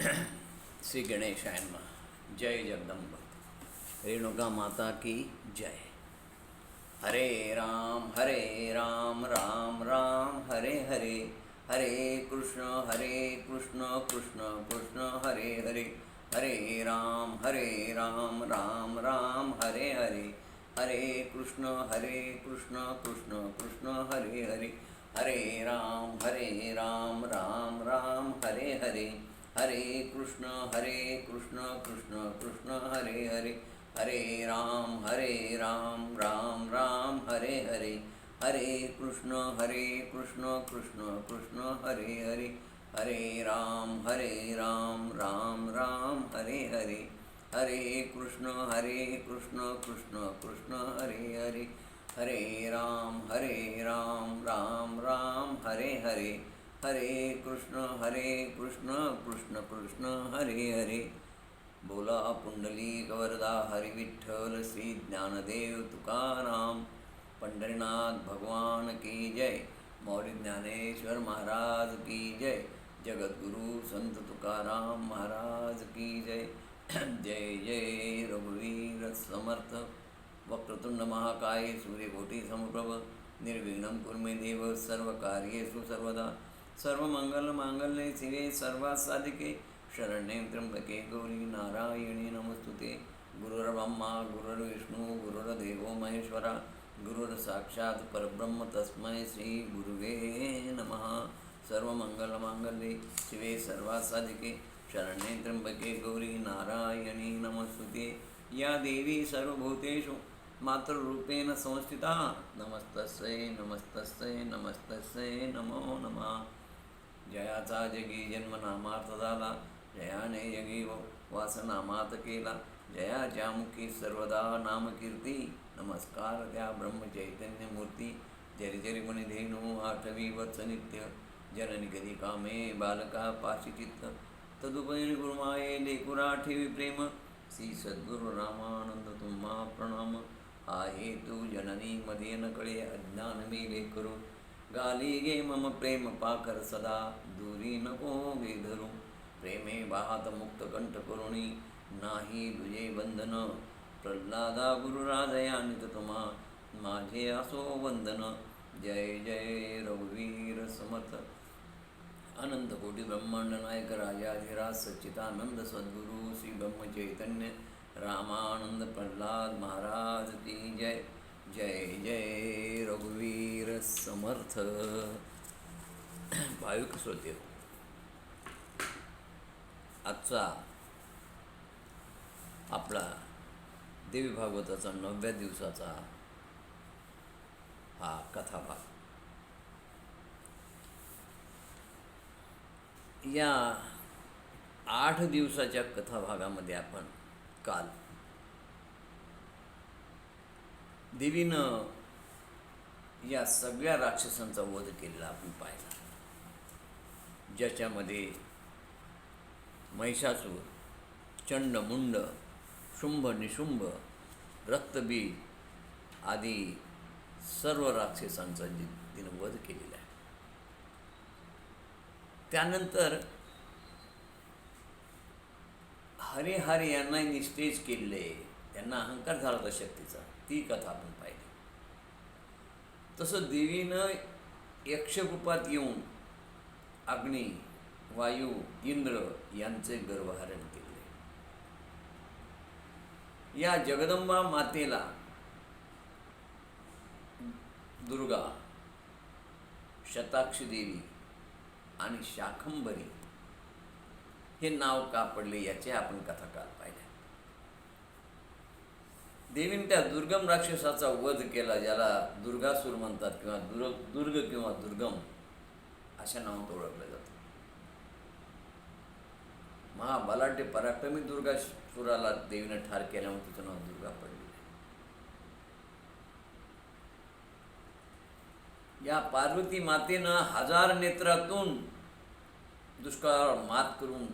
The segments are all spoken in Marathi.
श्री गणेशाय नमः। जय जगदम्ब। रेणुका माता की जय। हरे राम राम राम हरे हरे, हरे कृष्ण कृष्ण कृष्ण हरे हरे, हरे राम राम राम हरे हरे, हरे कृष्ण कृष्ण कृष्ण हरे हरे, हरे राम राम राम हरे हरे, हरे कृष्ण कृष्ण कृष्ण हरे हरे, हरे राम राम राम हरे हरे, हरे कृष्ण कृष्ण कृष्ण हरे हरे, हरे राम राम राम हरे हरे, हरे कृष्ण कृष्ण कृष्ण हरे हरे, हरे राम राम राम हरे हरे, हरे कृष्ण कृष्ण कृष्ण हरे हरे। बोला पुंडलिक वरदा हरि विठ्ठल श्री ज्ञानदेव तुकाराम, पंढरीनाथ भगवान की जय, मौर्य ज्ञानेश्वर महाराज की जय, जगद्गुरु संत तुकाराम महाराज की जय। जय जय रघुवीर समर्थ। वक्रतुंड महाकाय सूर्यकोटि समप्रभ, निर्विघ्नं कुरु मे देव सर्वकार्येषु सर्वदा, सर्वमंगलमांगल्ये शिवे सर्वासाधिके, शरण्ये त्र्यंबके गौरी नारायणी नमस्तुते। गुरुर्ब्रह्मा गुरुर्विष्णु गुरुर्देवो महेश्वरा, गुरुर्साक्षात् परब्रह्म तस्मै श्री गुरुवे नमः। सर्वमंगलमांगल्ये शिवे सर्वासाधिके, शरण्ये त्र्यंबके गौरी नारायणी नमस्तुते। या देवी सर्वभूतेषु मातृरूपेण संस्थिता, नमस्तस्यै नमस्तस्यै नमस्तस्यै नमो नमः। जयाचा जगी जन्म नामार्थ झाला, जयाने जगी वासनामात केला, जयाच्या मुखी सर्वदा नामकीर्ती, नमस्कार त्या ब्रह्मचैतन्यमूर्ती। जरी जरी मनी धेनु आठवी वत्स नित्य, जननी कधी कामे बालका पाशिचित्त, तदुपयन गुरुमाये लेकुरा ठेवी प्रेम, श्री सद्गुरु रामानंद तुम्हा प्रणाम। आहे तू जननी मध्ये न कळे अज्ञान मी लेकरू, गाली गे मम प्रेम पाकर सदा, दूरी नको गे धरू, प्रेमे वाहत मुक्त कंठ करुणी, नाही तुझे बंधन, प्रल्हादा गुरुराजया नित तुम्हा, माझे असो वंदन। जय जय रघुवीर समर्थ। अनंत कोटी ब्रह्मांड नायक राजाधिराज सच्चिदानंद सद्गुरु श्री ब्रह्म चैतन्य रामानंद प्रल्हाद महाराज की जय। जय जय रघुवीर समर्थ। भाविक श्रोते, आजचा आपला देवी भागवताचा 9व्या दिवसाचा हा कथाभाग, या 8 दिवसाच्या कथाभागामध्ये आपण काल देवीनं या सगळ्या राक्षसांचा वध केलेला आपण पाहिला, ज्याच्यामध्ये महिषासूर, चंडमुंड, शुंभ निशुंभ, रक्तबीज आदी सर्व राक्षसांचा तिनं वध केलेला आहे। त्यानंतर हरिहर यांना निस्तेज केले, त्यांना अहंकार झाला होता शक्तीचा, ती कथा आपण पाहिली। तसं देवीनं यक्षरूपात येऊन अग्नी, वायू, इंद्र यांचे गर्वहरण केले। या जगदंबा मातेला दुर्गा, शताक्षी देवी आणि शाकंभरी हे नाव का पडले याचे आपण कथा काल पाहिल्या। देवीने त्या दुर्गम राक्षसाचा वध केला, ज्याला दुर्गासूर म्हणतात किंवा दुर्ग किंवा दुर्गम अशा नावात ओळखलं जातं। महाबलाढ्य पराक्रमी दुर्गासुराला देवीने ठार केल्यामुळे तिचं नाव दुर्गा पडले। या पार्वती मातेनं 1000 नेत्रातून दुष्काळावर मात करून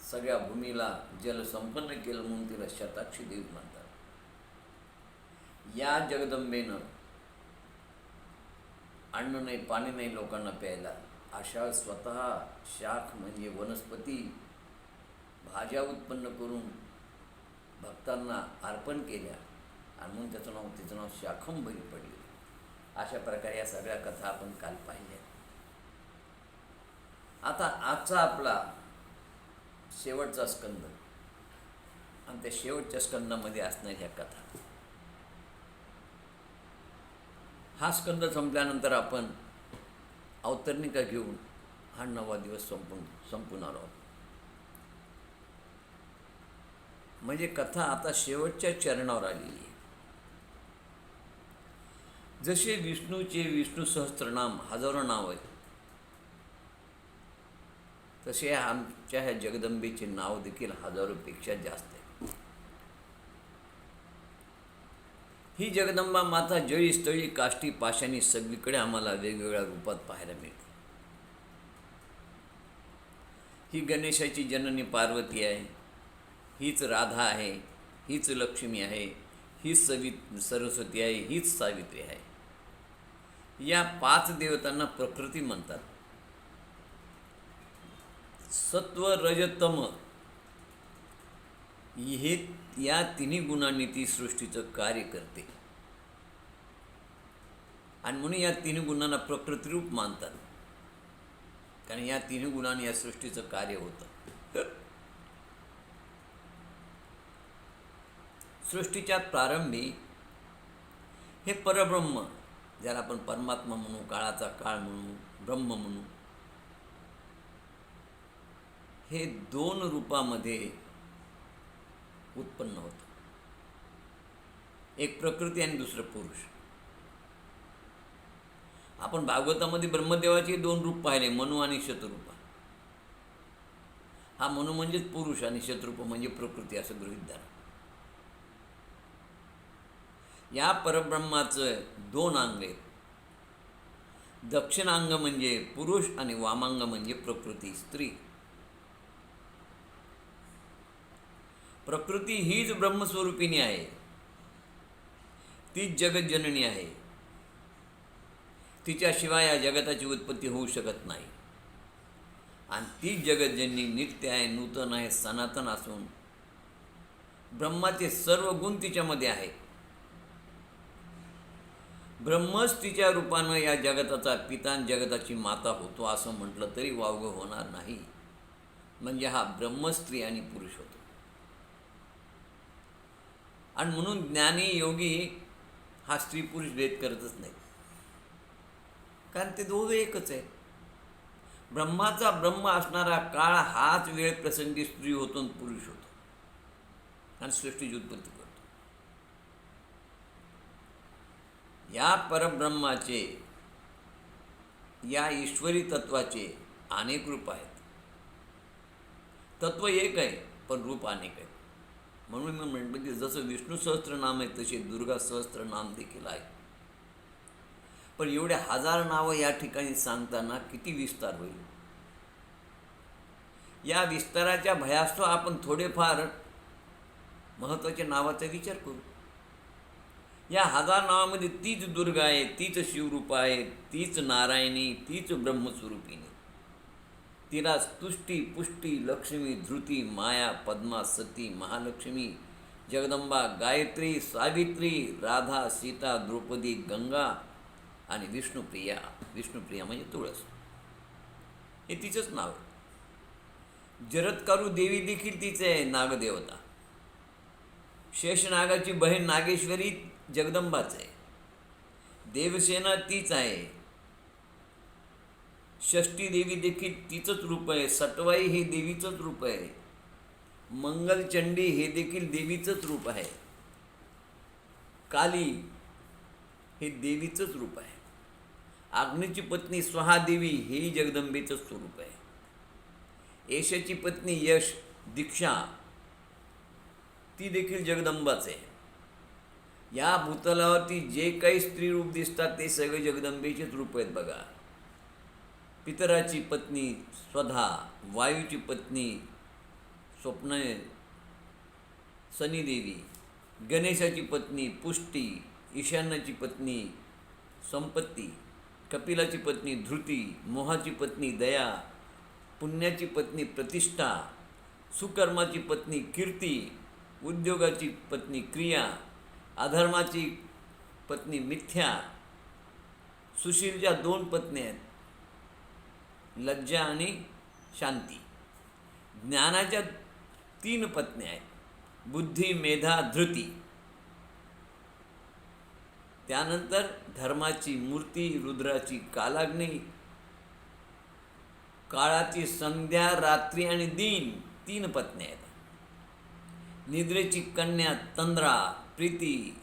सगळ्या भूमीला जल संपन्न केलं, म्हणून तिला शताक्षी देवी म्हणतात। या जगदंबेनं अन्न नाही पाणी नाही लोकांना प्यायला, अशा स्वतः शाख म्हणजे वनस्पती भाज्या उत्पन्न करून भक्तांना अर्पण केल्या आणि म्हणून तिचं नाव शाकंभरी पडले. अशा प्रकारे या सगळ्या कथा आपण काल पाहिल्या. आता आजचा आपला शेवटचा स्कंद आणि त्या शेवटच्या स्कंदामध्ये असणाऱ्या कथा. हा स्कंद संपल्यानंतर आपण अवतरणिका घेऊन हा 9वा दिवस संपवणार आहोत. म्हणजे कथा आता शेवटच्या चरणावर आलेली आहे. जसे विष्णूचे विष्णू सहस्त्रनाम हजारो नाव आहेत, तसे आमच्या ह्या जगदंबेचे नाव देखील हजारोपेक्षा जास्त आहे. ही जगदंबा माता जळी स्थळी काष्टी पाशानी सगळीकडे आम्हाला वेगवेगळ्या रूपात पाहायला मिळते. ही गणेशाची जननी पार्वती आहे, हीच राधा आहे, हीच लक्ष्मी आहे, हीच सरस्वती आहे, हीच सावित्री आहे. या 5 देवतांना प्रकृती म्हणतात. सत्व रजतम हे या तिन्ही गुणांनी ती सृष्टीचं कार्य करते आणि म्हणून या तिन्ही गुणांना प्रकृतिरूप मानतात, कारण या तिन्ही गुणांनी या सृष्टीचं कार्य होतं. सृष्टीच्या प्रारंभी हे परब्रह्म, ज्याला आपण परमात्मा म्हणू, काळाचा काळ म्हणू, ब्रह्म म्हणू, हे 2 रूपामध्ये उत्पन्न होतं. एक प्रकृती आणि दुसरं पुरुष. आपण भागवतामध्ये ब्रह्मदेवाचे 2 रूप पाहिले, मनु आणि शतरूपा. हा मनु म्हणजेच पुरुष आणि शतरूप म्हणजे प्रकृती असं गृहीत धरा. या परब्रह्माचं 2 अंग आहेत. दक्षिणांग म्हणजे पुरुष आणि वामांग म्हणजे प्रकृती स्त्री. प्रकृती हीच ब्रह्मस्वरूपिणी आहे, तीच जगज्जननी आहे. तिच्याशिवाय या जगताची उत्पत्ती होऊ शकत नाही. आणि तीच जगज्जननी नित्य आहे, नूतन आहे, सनातन असून ब्रह्माचे सर्व गुण तिच्यामध्ये आहेत. ब्रह्मच तिच्या रूपानं या जगताचा पिता आणि जगताची माता होतो असं म्हटलं तरी वावगं होणार नाही. म्हणजे हा ब्रह्म स्त्री आणि पुरुष होतो. आणि म्हणून ज्ञानी योगी हा स्त्री पुरुष भेद करतच नाही, कारण ते दोघं एकच आहे. ब्रह्माचा ब्रह्म असणारा काळ हाच वेळ प्रसंगी स्त्री होतो आणि पुरुष होतो आणि सृष्टीची उत्पत्ती करतो. या परब्रह्माचे, या ईश्वरी तत्वाचे अनेक रूप आहेत. तत्व एक आहे पण रूप अनेक आहेत. म्हणून मी म्हटलं की जसं विष्णू सहस्त्रनाम आहे तसे दुर्गा सहस्त्रनाम देखील आहे. पण एवढे 1000 नावं या ठिकाणी सांगताना किती विस्तार होईल. या विस्ताराच्या भयास्तव आपण थोडेफार महत्त्वाच्या नावाचा विचार करू. या 1000 नावामध्ये तीच दुर्गा आहे, तीच शिवरूपा आहे, तीच नारायणी, तीच ब्रह्मस्वरूपिणी. तिला तुष्टी, पुष्टी, लक्ष्मी, धृती, माया, पद्मा, सती, महालक्ष्मी, जगदंबा, गायत्री, सावित्री, राधा, सीता, द्रौपदी, गंगा आणि विष्णुप्रिया. विष्णुप्रिया म्हणजे तुळस, हे तिचंच नाव आहे. जरत्कारू देवी देखील तिचे आहे, नागदेवता. शेषनागाची बहीण नागेश्वरी जगदंबाच आहे. देवसेना तीच आहे. षष्ठी देवी देखील तिचंच रूप आहे. सटवाई हे देवीचंच रूप आहे. मंगलचंडी हे देखील देवीचंच रूप आहे. काली हे देवीचंच रूप आहे. अग्नीची पत्नी स्वाहादेवी हेही जगदंबेचं स्वरूप आहे. यशाची पत्नी यश, दीक्षा, ती देखील जगदंबाच आहे. या भूतलावरती जे काही स्त्री रूप दिसतात ते सगळे जगदंबेचेच रूप आहेत बघा. पितराची पत्नी स्वधा, वायूची पत्नी स्वप्न शनिदेवी, गणेशाची पत्नी पुष्टी, ईशान्याची पत्नी संपत्ती, कपिलाची पत्नी धृती, मोहाची पत्नी दया, पुण्याची पत्नी प्रतिष्ठा, सुकर्माची पत्नी कीर्ती, उद्योगाची पत्नी क्रिया, अधर्माची पत्नी मिथ्या. सुशीलच्या 2 पत्नी आहेत, लज्जा आणि शांती. ज्ञानाच्या 3 पत्नी आहेत, बुद्धी, मेधा, धृती. त्यानंतर धर्माची मूर्ती, रुद्राची कालाग्नी, काळाची संध्या, रात्री आणि दिन 3 पत्नी आहेत. निद्रेची कन्या तंद्रा, प्रीती.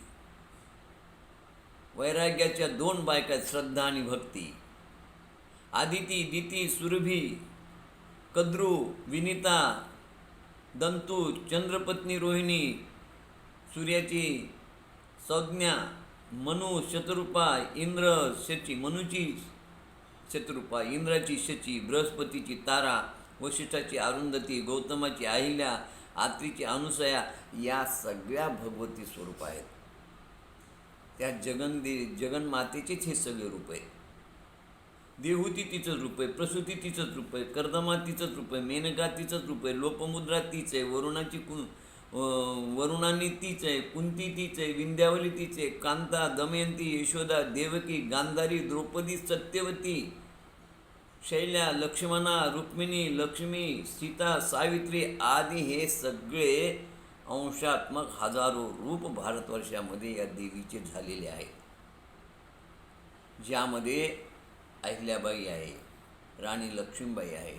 वैराग्याच्या 2 बायका आहेत, श्रद्धा आणि भक्ती. आदिती, दिती, सुरभी, कद्रू, विनिता, दंतू. चंद्रपत्नी रोहिणी, सूर्याची संज्ञा, मनु, शतरूपा, इंद्र, शची. मनुची शतरूपा, इंद्राची शची, बृहस्पतीची तारा, वशिष्ठाची अरुंधती, गौतमाची अहिल्या, आत्रीची अनुसया. या सगळ्या भगवती स्वरूप आहेत. त्या जगन्मातेचेच हे सगळे रूप आहेत. देहूती तिचंच रूप आहे, प्रसूती तिचंच रूप आहे, कर्दमा तिचंच रूप आहे, मेनका तिचंच रूप आहे, लोपमुद्रा तीच आहे, वरुणानी तीच आहे, कुंती तीच आहे, विंध्यावली तीच आहे, कांता, दमयंती, यशोदा, देवकी, गांधारी, द्रौपदी, सत्यवती, शैल्या, लक्ष्मणा, रुक्मिणी, लक्ष्मी, सीता, सावित्री आदी हे सगळे अंशात्मक हजारो रूप भारतवर्षामध्ये या देवीचे झालेले आहेत. ज्यामध्ये अहिल्याबाई आहे, राणी लक्ष्मीबाई आहे.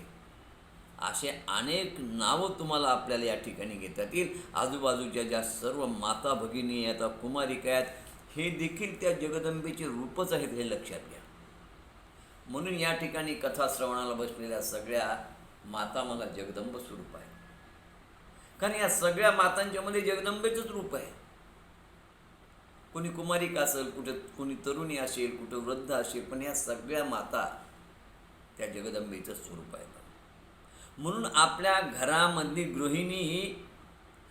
असे अनेक नावं तुम्हाला आपल्याला या ठिकाणी घेता येतील. आजूबाजूच्या ज्या सर्व माता भगिनी आहेत, कुमारिका आहेत, हे देखील त्या जगदंबेचे रूपच आहेत, हे लक्षात घ्या. म्हणून या ठिकाणी कथा श्रवणाला बसलेल्या सगळ्या माता मला जगदंब स्वरूप आहे. कारण या सगळ्या मातांच्यामध्ये जगदंबेचंच रूप आहे. कोणी कुमारिका असेल, कुठे कोणी तरुणी असेल, कुठं वृद्ध असेल, पण या सगळ्या माता त्या जगदंबेचं स्वरूप आहे. म्हणून आपल्या घरामधली गृहिणी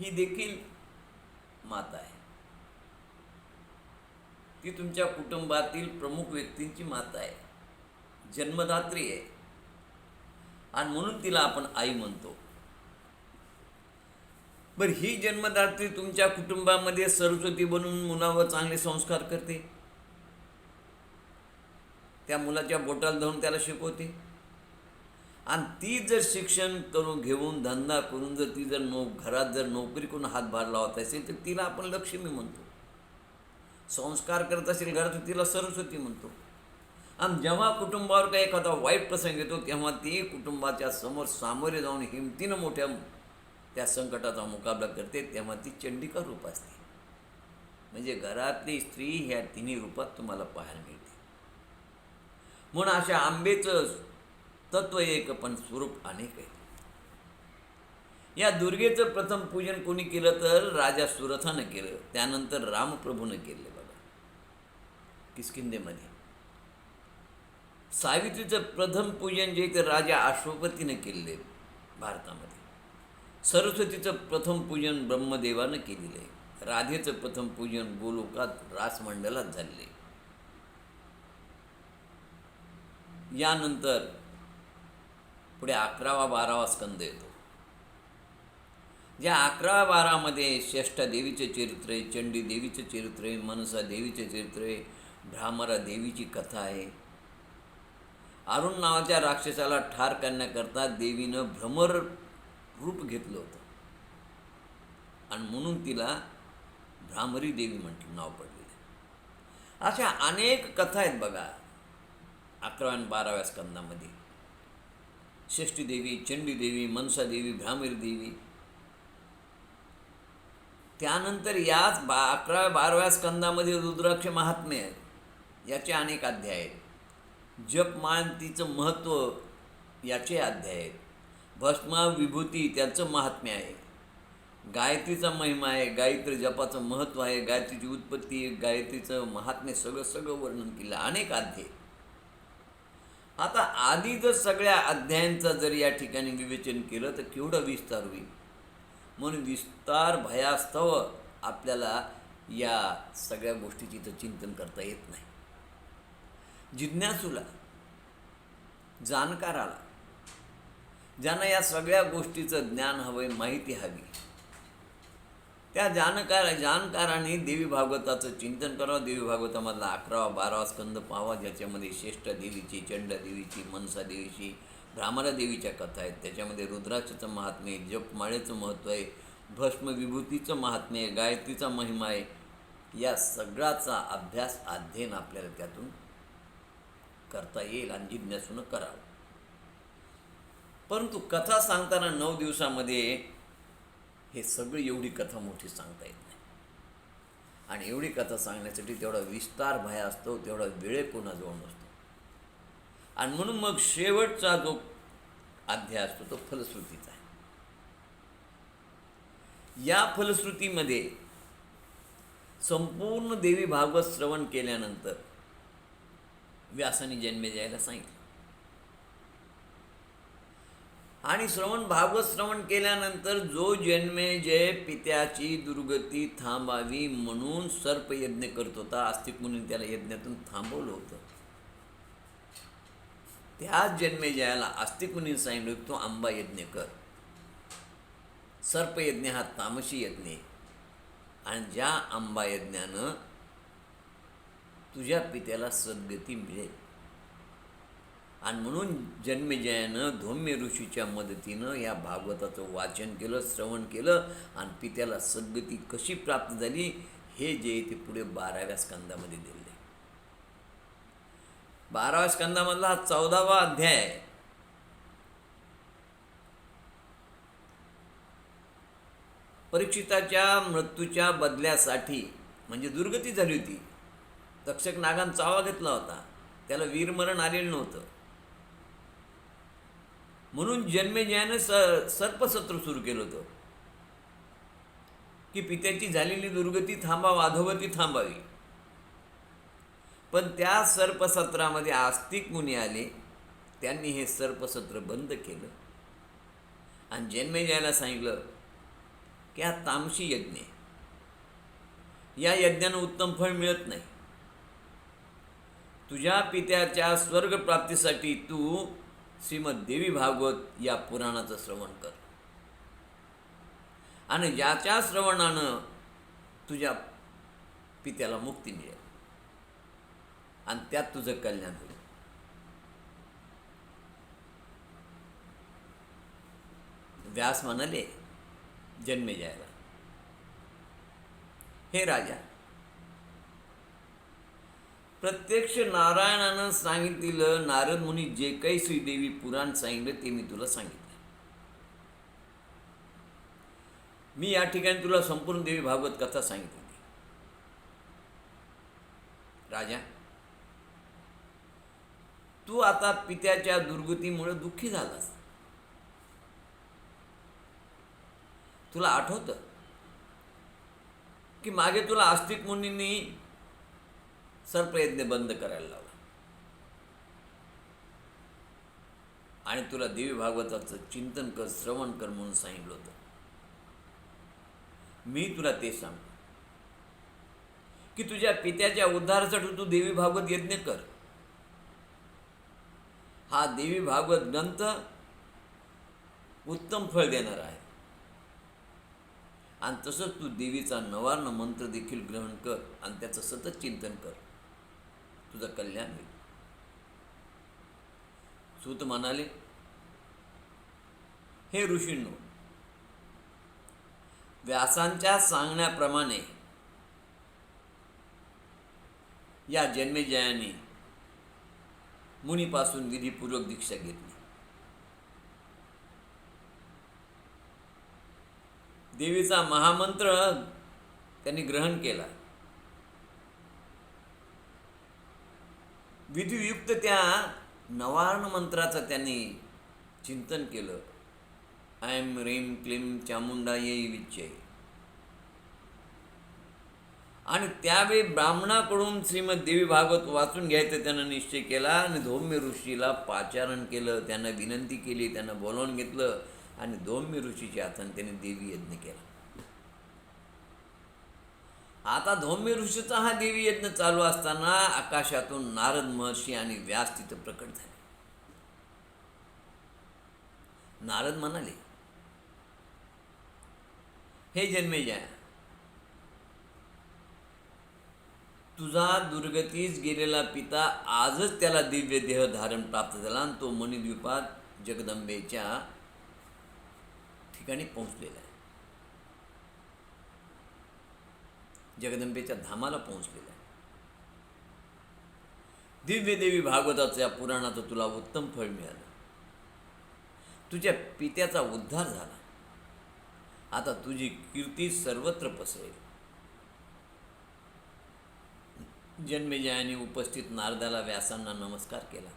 ही देखील माता आहे. ती तुमच्या कुटुंबातील प्रमुख व्यक्तींची माता आहे, जन्मदात्री आहे. आणि म्हणून तिला आपण आई म्हणतो. बरं, ही जन्मदात्री तुमच्या कुटुंबामध्ये सरस्वती बनून मुलावर चांगले संस्कार करते. त्या मुलाच्या बोटाला धरून त्याला शिकवते. आणि ती जर शिक्षण करून घेऊन धंदा करून जर ती जर घरात जर नोकरी करून हातभार लावत असेल तर तिला आपण लक्ष्मी म्हणतो. संस्कार करत असेल घरात तर तिला सरस्वती म्हणतो. आणि जेव्हा कुटुंबावर काही एखादा वाईट प्रसंग येतो तेव्हा ती कुटुंबाच्या समोर सामोरे जाऊन हिमतीनं मोठ्या त्या संकटाचा मुकाबला करते, तेव्हा ती चंडिका रूप असते. म्हणजे घरातली स्त्री ह्या 3 रूपात तुम्हाला पाहायला मिळते. म्हणून अशा आंबेचं तत्व एक पण स्वरूप अनेक आहे. या दुर्गेचं प्रथम पूजन कोणी केलं तर राजा सुरथानं केलं, त्यानंतर रामप्रभूनं केलं बघा किष्किंधेमध्ये. सावित्रीचं प्रथम पूजन जे ते राजा अश्वपतीनं केलेले भारतामध्ये. सरस्वतीचं प्रथम पूजन ब्रह्मदेवानं केलेलं आहे. राधेचं प्रथम पूजन गोलोकात रासमंडलात झालेले. यानंतर पुढे 11वा 12वा स्कंद येतो. या 11 12मध्ये श्रेष्ठा देवीचे चरित्र आहे, चंडी देवीचे चरित्र आहे, मनसा देवीचे चरित्र आहे, भ्रामरा देवीची कथा आहे. अरुण नावाच्या राक्षसाला ठार करण्याकरता देवीनं भ्रमर रूप घेतलं होतं आणि म्हणून तिला भ्रामरी देवी म्हटलं नाव पडलेलं. अशा अनेक कथा आहेत बघा 11व्या आणि 12व्या स्कंदामध्ये. षष्ठी देवी, चंडी देवी, मनसा देवी, भ्रामरी देवी. त्यानंतर याच 11व्या 12व्या स्कंदामध्ये रुद्राक्ष महात्म्य आहे, याचे अनेक अध्याय आहेत. जपमाळतीचं महत्त्व याचे अध्याय आहेत. भस्मा विभूती त्याचं महात्म्य आहे. गायत्रीचा महिमा आहे, गायत्री जपाचं महत्त्व आहे, गायत्रीची उत्पत्ती, गायत्रीचं महात्म्य सगळं वर्णन केलं, अनेक अध्याय. आता आधी जर सगळ्या अध्यायांचं जर या ठिकाणी विवेचन केलं तर केवढं विस्तार होईल. म्हणून विस्तार भयास्तव आपल्याला या सगळ्या गोष्टीची तर चिंतन करता येत नाही. जिज्ञासूला, जाणकाराला ज्यांना या सगळ्या गोष्टीचं ज्ञान हवं आहे, माहिती हवी, त्या जाणकारांनी देवी भागवताचं चिंतन करावं. देवी भागवतामधला 11वा 12वा स्कंद पाहावा, ज्याच्यामध्ये श्रेष्ठ देवीची, चंड देवीची, मनसा देवीची, भ्रामरा देवीच्या कथा आहेत. त्याच्यामध्ये रुद्राक्षचं महात्म्य आहे, जपमाळेचं महत्त्व आहे, भस्म विभूतीचं महात्म्य आहे, गायत्रीचा महिमा आहे. या सगळ्याचा अभ्यास, अध्ययन आपल्याला त्यातून करता येईल आणि जिज्ञासून करावं. परंतु कथा सांगताना 9 दिवसामध्ये हे सगळी एवढी कथा मोठी सांगता येत नाही. आणि एवढी कथा सांगण्यासाठी तेवढा विस्तार भया असतो, तेवढा वेळ कोणाजवळ नसतो. आणि म्हणून मग शेवटचा जो अध्याय असतो तो फलश्रुतीचा आहे. या फलश्रुतीमध्ये संपूर्ण देवी भागवत श्रवण केल्यानंतर व्यासाने जन्मेजयाला सांगितलं. आणि भागवत श्रवण केल्यानंतर जो जन्मेजय पित्याची दुर्गती थांबावी म्हणून सर्पयज्ञ करत होता, आस्तिक मुनीने त्याला यज्ञातून थांबवलं होतं. त्याच जन्मेजयाला आस्तिक मुनीने सांगितलं तो आंबा यज्ञ कर. सर्पयज्ञ हा तामसी यज्ञ आहे आणि ज्या आंबा यज्ञानं तुझ्या पित्याला सद्गती मिळेल. आणि म्हणून जन्मेजयानं धौम्य ऋषीच्या मदतीनं या भागवताचं वाचन केलं, श्रवण केलं आणि पित्याला सद्गती कशी प्राप्त झाली हे जे ते पुढे 12व्या स्कंदामध्ये दिले. 12व्या स्कंदामधला हा 14वा अध्याय आहे. परीक्षिताच्या मृत्यूच्या बदल्यासाठी, म्हणजे दुर्गती झाली होती, तक्षक नागान चावा घेतला होता, त्याला वीरमरण आलेलं नव्हतं, म्हणून जन्मेजयानं सर्पसत्र सुरू केलं होतं की पित्याची झालेली दुर्गती थांबावी, अधोगती थांबावी. पण त्या सर्पसत्रामध्ये आस्तिक मुनी आले, त्यांनी हे सर्पसत्र बंद केलं आणि जन्मेजयाला सांगितलं की हा तामसी यज्ञ आहे, या यज्ञानं उत्तम फळ मिळत नाही. तुझ्या पित्याच्या स्वर्गप्राप्तीसाठी तू श्रीमद देवी भागवत या पुराणाचं श्रवण कर आणि ज्याच्या श्रवणानं तुझ्या पित्याला मुक्ती मिळेल आणि त्यात तुझं कल्याण होईल. व्यास म्हणाले जन्मेजयाला, हे राजा, प्रत्यक्ष नारायणानं सांगितलेलं नारद मुनी जे काही श्रीदेवी पुराण सांगितलं ते मी तुला सांगितलं. मी या ठिकाणी तुला संपूर्ण देवी भागवत कथा सांगितली. राजा, तू आता पित्याच्या दुर्गतीमुळे दुःखी झालास. तुला आठवतं की मागे तुला आस्तिक मुनींनी सर्पयज्ञ बंद करायला लावला आणि तुला देवी भागवताचं चिंतन कर, श्रवण कर म्हणून सांगितलं होतं. मी तुला ते सांगतो की तुझ्या पित्याच्या उद्धारासाठी तू देवी भागवत यज्ञ कर. हा देवी भागवत ग्रंथ उत्तम फळ देणार आहे आणि तसंच तू देवीचा नवार्ण मंत्र देखील ग्रहण कर आणि त्याचं सतत चिंतन कर, तुझं कल्याण होईल. सूत म्हणाले, हे ऋषींनो, व्यासांच्या सांगण्याप्रमाणे या जन्मेजयाने मुनीपासून विधीपूर्वक दीक्षा घेतली. देवीचा महामंत्र त्यांनी ग्रहण केला. विधियुक्त त्या नवार्ण मंत्राचं त्यांनी चिंतन केलं. ऐं ह्रीं क्लीं चामुंडायै विच्चे. आणि त्यावेळी ब्राह्मणाकडून श्रीमद देवी भागवत वाचून घ्यायचं त्यानं निश्चय केला आणि धौम्य ऋषीला पाचारण केलं, त्यांना विनंती केली, त्यांना बोलावून घेतलं आणि धौम्य ऋषीच्या हाताने त्याने देवी यज्ञ केला. आता धौम्य ऋषीचा हा देवी यज्ञ चालू असताना आकाशातून नारद महर्षी आणि व्यास तिथं प्रकट झाले. नारद म्हणाले, हे जन्मेजय, तुझा दुर्गतीस गेलेला पिता आजच त्याला दिव्य देह धारण प्राप्त झाला आणि तो मणिद्वीपात जगदंबेच्या ठिकाणी पोहोचलेला आहे. जगदंबेच्या धामाला पोहोचलेला आहे. दिव्य देवी भागवताच्या पुराणाचं तुला उत्तम फळ मिळालं. तुझ्या पित्याचा उद्धार झाला. आता तुझी कीर्ती सर्वत्र पसरेल. जन्मेजयाने उपस्थित नारदाला व्यासांना नमस्कार केला.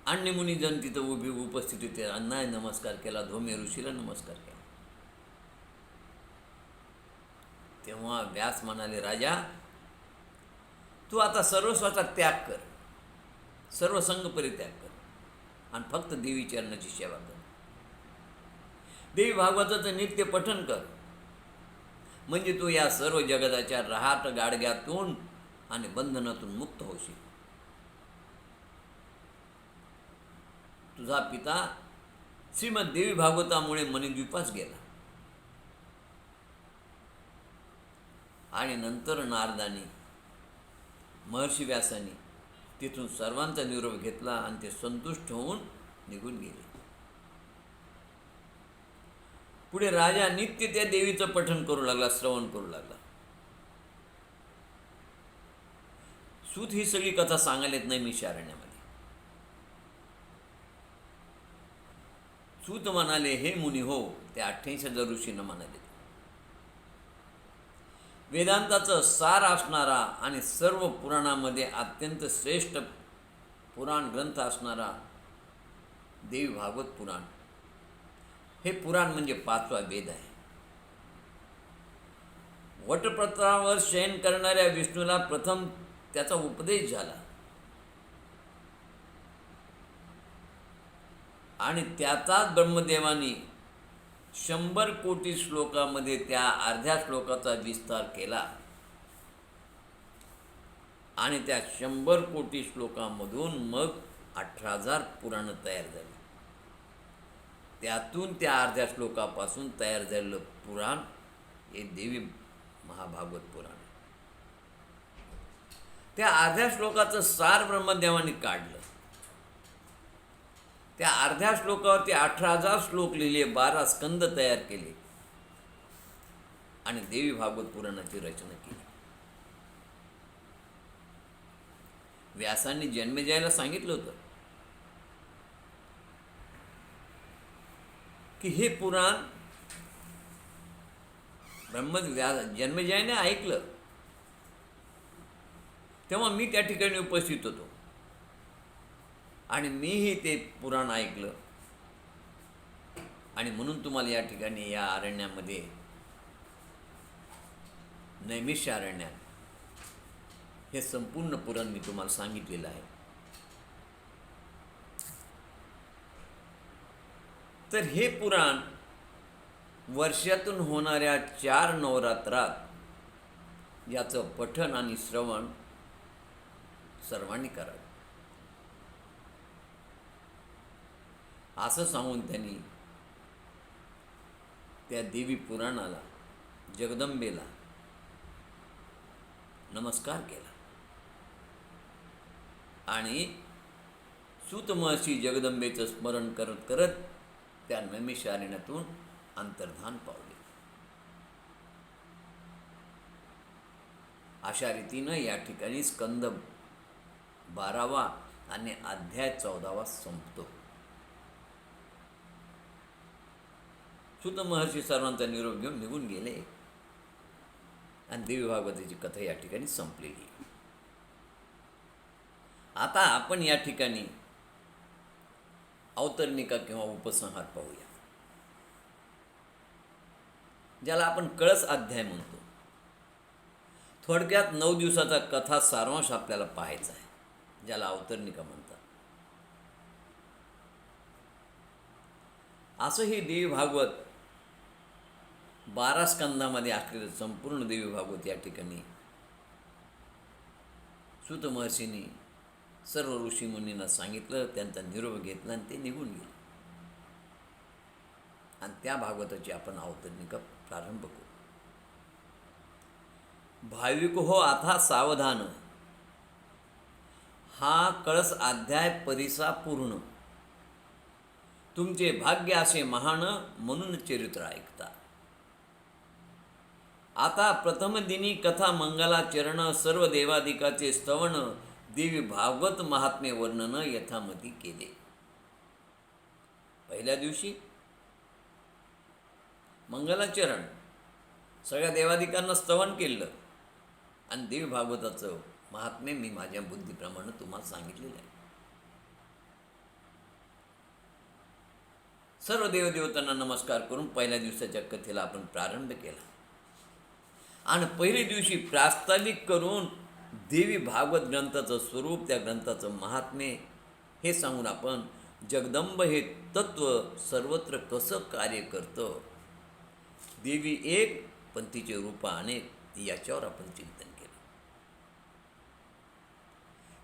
अन्य मुनिजन तिथं उभी उपस्थित होते, त्यांना नमस्कार केला. धोमे ऋषीला नमस्कार केला. तेव्हा व्यास म्हणाले, राजा, तू आता सर्वस्वाचा त्याग कर, सर्व संग परित्याग कर आणि फक्त देवी चरणाची सेवा कर. देवी भागवताचं नित्य पठन कर, म्हणजे तू या सर्व जगताच्या रहाट गाडग्यातून आणि बंधनातून मुक्त होशील. तुझा पिता श्रीमद देवी भागवतामुळे मणिद्वीपास गेला आणि नंतर नारदाने, महर्षी व्यासाने तिथून सर्वांचा निरोप घेतला आणि ते संतुष्ट होऊन निघून गेले. पुढे राजा नित्य त्या देवीचं पठण करू लागला, श्रवण करू लागला. सूत ही सगळी कथा सांगायला येत नाही मी शारण्यामध्ये. सूत म्हणाले, हे मुनी हो, ते 88,000 ऋषींना म्हणाले, वेदांताचं सार असणारा आणि सर्व पुराणामध्ये अत्यंत श्रेष्ठ पुराण ग्रंथ असणारा देवी भागवत पुराण, हे पुराण म्हणजे 5वा वेद आहे. वटपत्रावर शयन करणाऱ्या विष्णूला प्रथम त्याचा उपदेश झाला आणि त्याचाच ब्रह्मदेवानी 100 कोटी श्लोकामध्ये त्या अर्ध्या श्लोकाचा विस्तार केला आणि त्या 100 कोटी श्लोकांमधून मग 18,000 पुराणं तयार झाली. त्यातून त्या अर्ध्या श्लोकापासून तयार झालेलं पुराण हे देवी महाभागवत पुराण. त्या अर्ध्या श्लोकाचं सार ब्रह्मदेवाने काढलं. त्या अर्ध्या श्लोकावरती 18,000 श्लोक लिहिले, 12 स्कंद तयार केले आणि देवी भागवत पुराणाची रचना केली. व्यासांनी जन्मेजयाला सांगितलं होतं की हे पुराण जन्मेजयाने ऐकलं. तेव्हा मी त्या ठिकाणी उपस्थित होतो आणि मीही ते पुराण ऐकलं आणि म्हणून तुम्हाला या ठिकाणी या अरण्यामध्ये, नैमिषारण्यात, हे संपूर्ण पुराण मी तुम्हाला सांगितलेलं आहे. तर हे पुराण वर्षातून होणाऱ्या 4 नवरात्रात याचं पठण आणि श्रवण सर्वांनी करावं, असं सांगून त्यांनी त्या देवी पुराणाला, जगदंबेला नमस्कार केला आणि सूत महर्षी जगदंबेचं स्मरण करत करत त्या नैमिषारण्यातून अंतर्धान पावले. अशा रीतीनं या ठिकाणी स्कंद 12वा आणि अध्याय 14वा संपतो. सूत महर्षी सर्वांचा निरोप घेऊन निघून गेले आणि देवी भागवताची कथा या ठिकाणी संपलेली. आता आपण या ठिकाणी अवतरणिका किंवा उपसंहार पाहूया, ज्याला आपण कळस अध्याय म्हणतो. थोडक्यात 9 दिवसाचा कथा सारांश आपल्याला पाहायचा आहे, ज्याला अवतरणिका म्हणतात. असं ही देवी भागवत 12 स्कंदामध्ये असलेलं संपूर्ण देवी भागवत या ठिकाणी सूत महर्षींनी सर्व ऋषीमुनींना सांगितलं, त्यांचा निरोप घेतला आणि ते निघून गेले. आणि त्या भागवताची आपण अवतरणिका प्रारंभ करू. भाविक हो आता सावधान, हा कळस अध्याय परिसा पूर्ण. तुमचे भाग्य असे महान, म्हणून चरित्र ऐकता. आता प्रथम दिनी कथा मंगलाचरण, सर्व देवादिकाचे स्तवन, देवी भागवत महात्म्य वर्णन यथामती केले. पहिल्या दिवशी मंगलाचरण, सगळ्या देवादिकांना स्तवन केलं आणि देवी भागवताचं महात्म्य मी माझ्या बुद्धीप्रमाणे तुम्हाला सांगितलेलं आहे. सर्व देवदेवतांना नमस्कार करून पहिल्या दिवसाच्या कथेला आपण प्रारंभ केला. आणि पहिल्या दिवशी प्रास्ताविक करून देवी भागवत ग्रंथाचं स्वरूप, त्या ग्रंथाचं महात्म्य हे सांगून आपण जगदंब हे तत्त्व सर्वत्र कसं कार्य करतं, देवी एक पण तिचे रूप अनेक, याच्यावर आपण चिंतन केलं.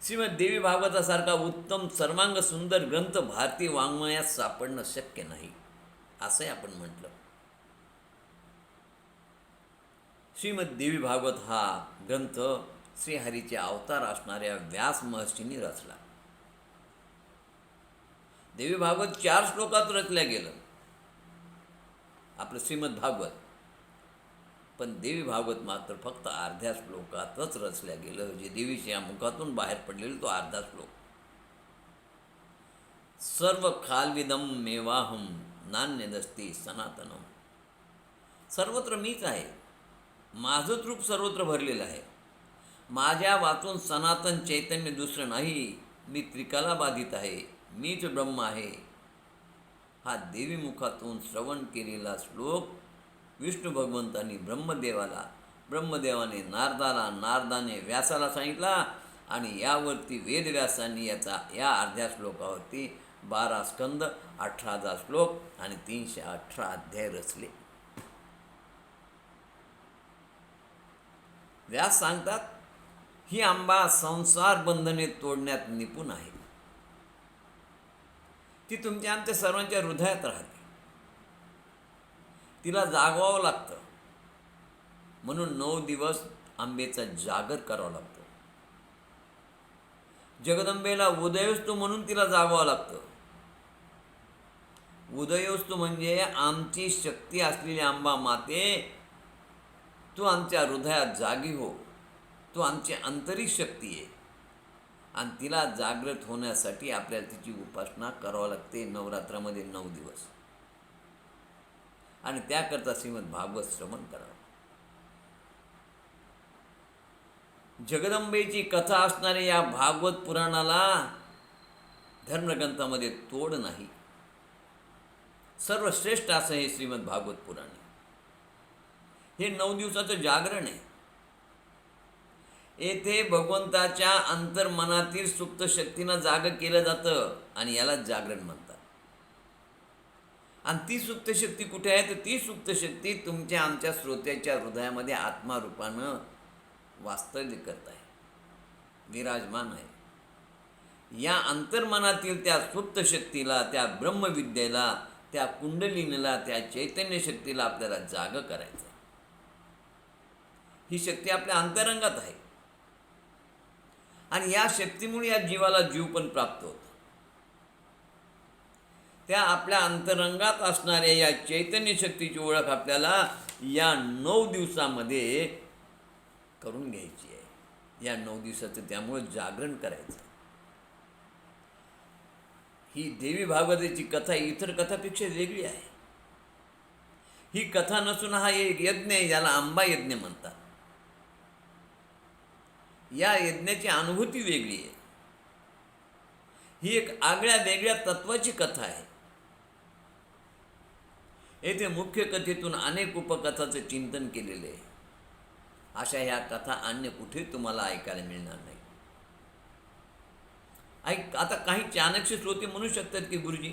श्रीमद देवी भागवतासारखा उत्तम सर्वांग सुंदर ग्रंथ भारतीय वाङ्मयात सापडणं शक्य नाही, असंही आपण म्हटलं. श्रीमद देवी भागवत हा ग्रंथ श्रीहरीचे अवतार असणाऱ्या व्यास महर्षींनी रचला. देवी भागवत 4 श्लोकात रचल्या गेलं आपलं श्रीमद भागवत, पण देवी भागवत मात्र फक्त अर्ध्या श्लोकातच रचल्या गेलं. जे देवीच्या मुखातून बाहेर पडलेलं तो अर्धा श्लोक. सर्व खालविदम मेवाहम नान्यदस्ती सनातनम. सर्वत्र मीच आहे, माझंच रूप सर्वत्र भरलेलं आहे. माझ्या वाचून सनातन चैतन्य दुसरं नाही. मी त्रिकाला बाधित आहे, मीच ब्रह्म आहे. हा देवी मुखातून श्रवण केलेला श्लोक विष्णू भगवंतांनी ब्रह्मदेवाने नारदाला, नारदाने व्यासाला सांगितला. आणि यावरती वेदव्यासांनी या अर्ध्या श्लोकावरती 12 स्कंद, 18,000 श्लोक आणि 318 अध्याय रचले. व्यास सांगतात, ही आंबा संसार बंधने तोडण्यात निपुण आहे. ती तुमच्या आमच्या सर्वांच्या हृदयात राहते. तिला जागवावं लागतं, म्हणून 9 दिवस आंबेचा जागर करावा लागतो. जगदंबेला उदयोस्तू म्हणून तिला जागवावं लागतं. उदयोस्तू म्हणजे आमची शक्ती असलेली आंबा माते, तू आमच्या हृदयात जागी हो. तू आमची आंतरिक शक्ती आहे आणि तिला जागृत होण्यासाठी आपल्याला तिची उपासना करावी लागते नवरात्रामध्ये 9 दिवस. आणि त्याकरता श्रीमद भागवत श्रवण करावं. जगदंबेची कथा असणाऱ्या या भागवत पुराणाला धर्मग्रंथामध्ये तोड नाही. सर्वश्रेष्ठ असं हे श्रीमद भागवत पुराण आहे. हे 9 दिवसाचं जागरण आहे. येथे भगवंताच्या अंतर्मनातील सुप्त शक्तीनं जाग केलं जातं आणि याला जागरण म्हणतात. आणि ती सुप्त शक्ती कुठे आहे? तर ती सुप्त शक्ती तुमच्या आमच्या श्रोत्याच्या हृदयामध्ये आत्मारूपानं वास्तव्य करत आहे, विराजमान आहे. या अंतर्मनातील त्या सुप्त शक्तीला, त्या ब्रह्मविद्येला, त्या कुंडलिनीला, त्या चैतन्य शक्तीला आपल्याला जाग करायचं. ही शक्ती आपल्या अंतरंगात आहे आणि या शक्तीमुळे या जीवाला जीव पण प्राप्त होतो. त्या आपल्या अंतरंगात असणाऱ्या या चैतन्य शक्तीची ओळख आपल्याला या 9 दिवसामध्ये करून घ्यायची आहे. या 9 दिवसाचं त्यामुळे जागरण करायचं. ही देवी भागवताची कथा इतर कथापेक्षा वेगळी आहे. ही कथा नसून हा एक यज्ञ आहे, ज्याला आंबा यज्ञ म्हणतात. या यज्ञाची अनुभूती वेगळी आहे. ही एक आगळ्या वेगळ्या तत्वाची कथा आहे. येथे मुख्य कथेतून अनेक उपकथाचं चिंतन केलेले आहे. अशा ह्या कथा अन्य कुठे तुम्हाला ऐकायला मिळणार नाही. आता काही चाणक्य श्रोते म्हणू शकतात की गुरुजी,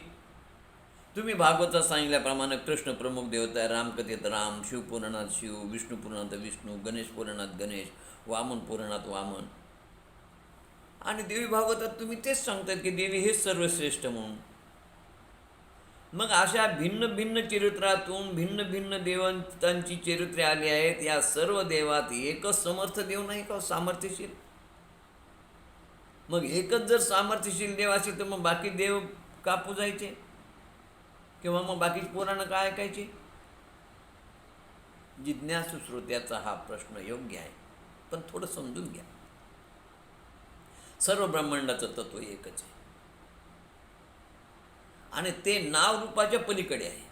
तुम्ही भागवतात सांगितल्याप्रमाणे कृष्ण प्रमुख देवता आहे, रामकथेत राम, शिवपुराणात शिव, विष्णू पुराणात विष्णू, गणेश पुराणात गणेश, वामन पुराणात वामन. आणि देवी भागवतात तुम्ही तेच सांगतात की देवी हेच सर्वश्रेष्ठ म्हणून. मग अशा भिन्न भिन्न चरित्रातून भिन्न भिन्न देवतांची चरित्रे आली आहेत. या सर्व देवात एकच समर्थ देव नाही का सामर्थ्यशील? मग एकच जर सामर्थ्यशील देव असेल तर मग बाकी देव का पूजायचे? किंवा मग बाकीची पुराणं काय ऐकायची? जिज्ञासू श्रोत्याचा हा प्रश्न योग्य आहे, पण थोडं समजून घ्या. सर्व ब्रह्मांडाचं तत्व एकच आहे आणि ते नाव रूपाच्या पलीकडे आहे.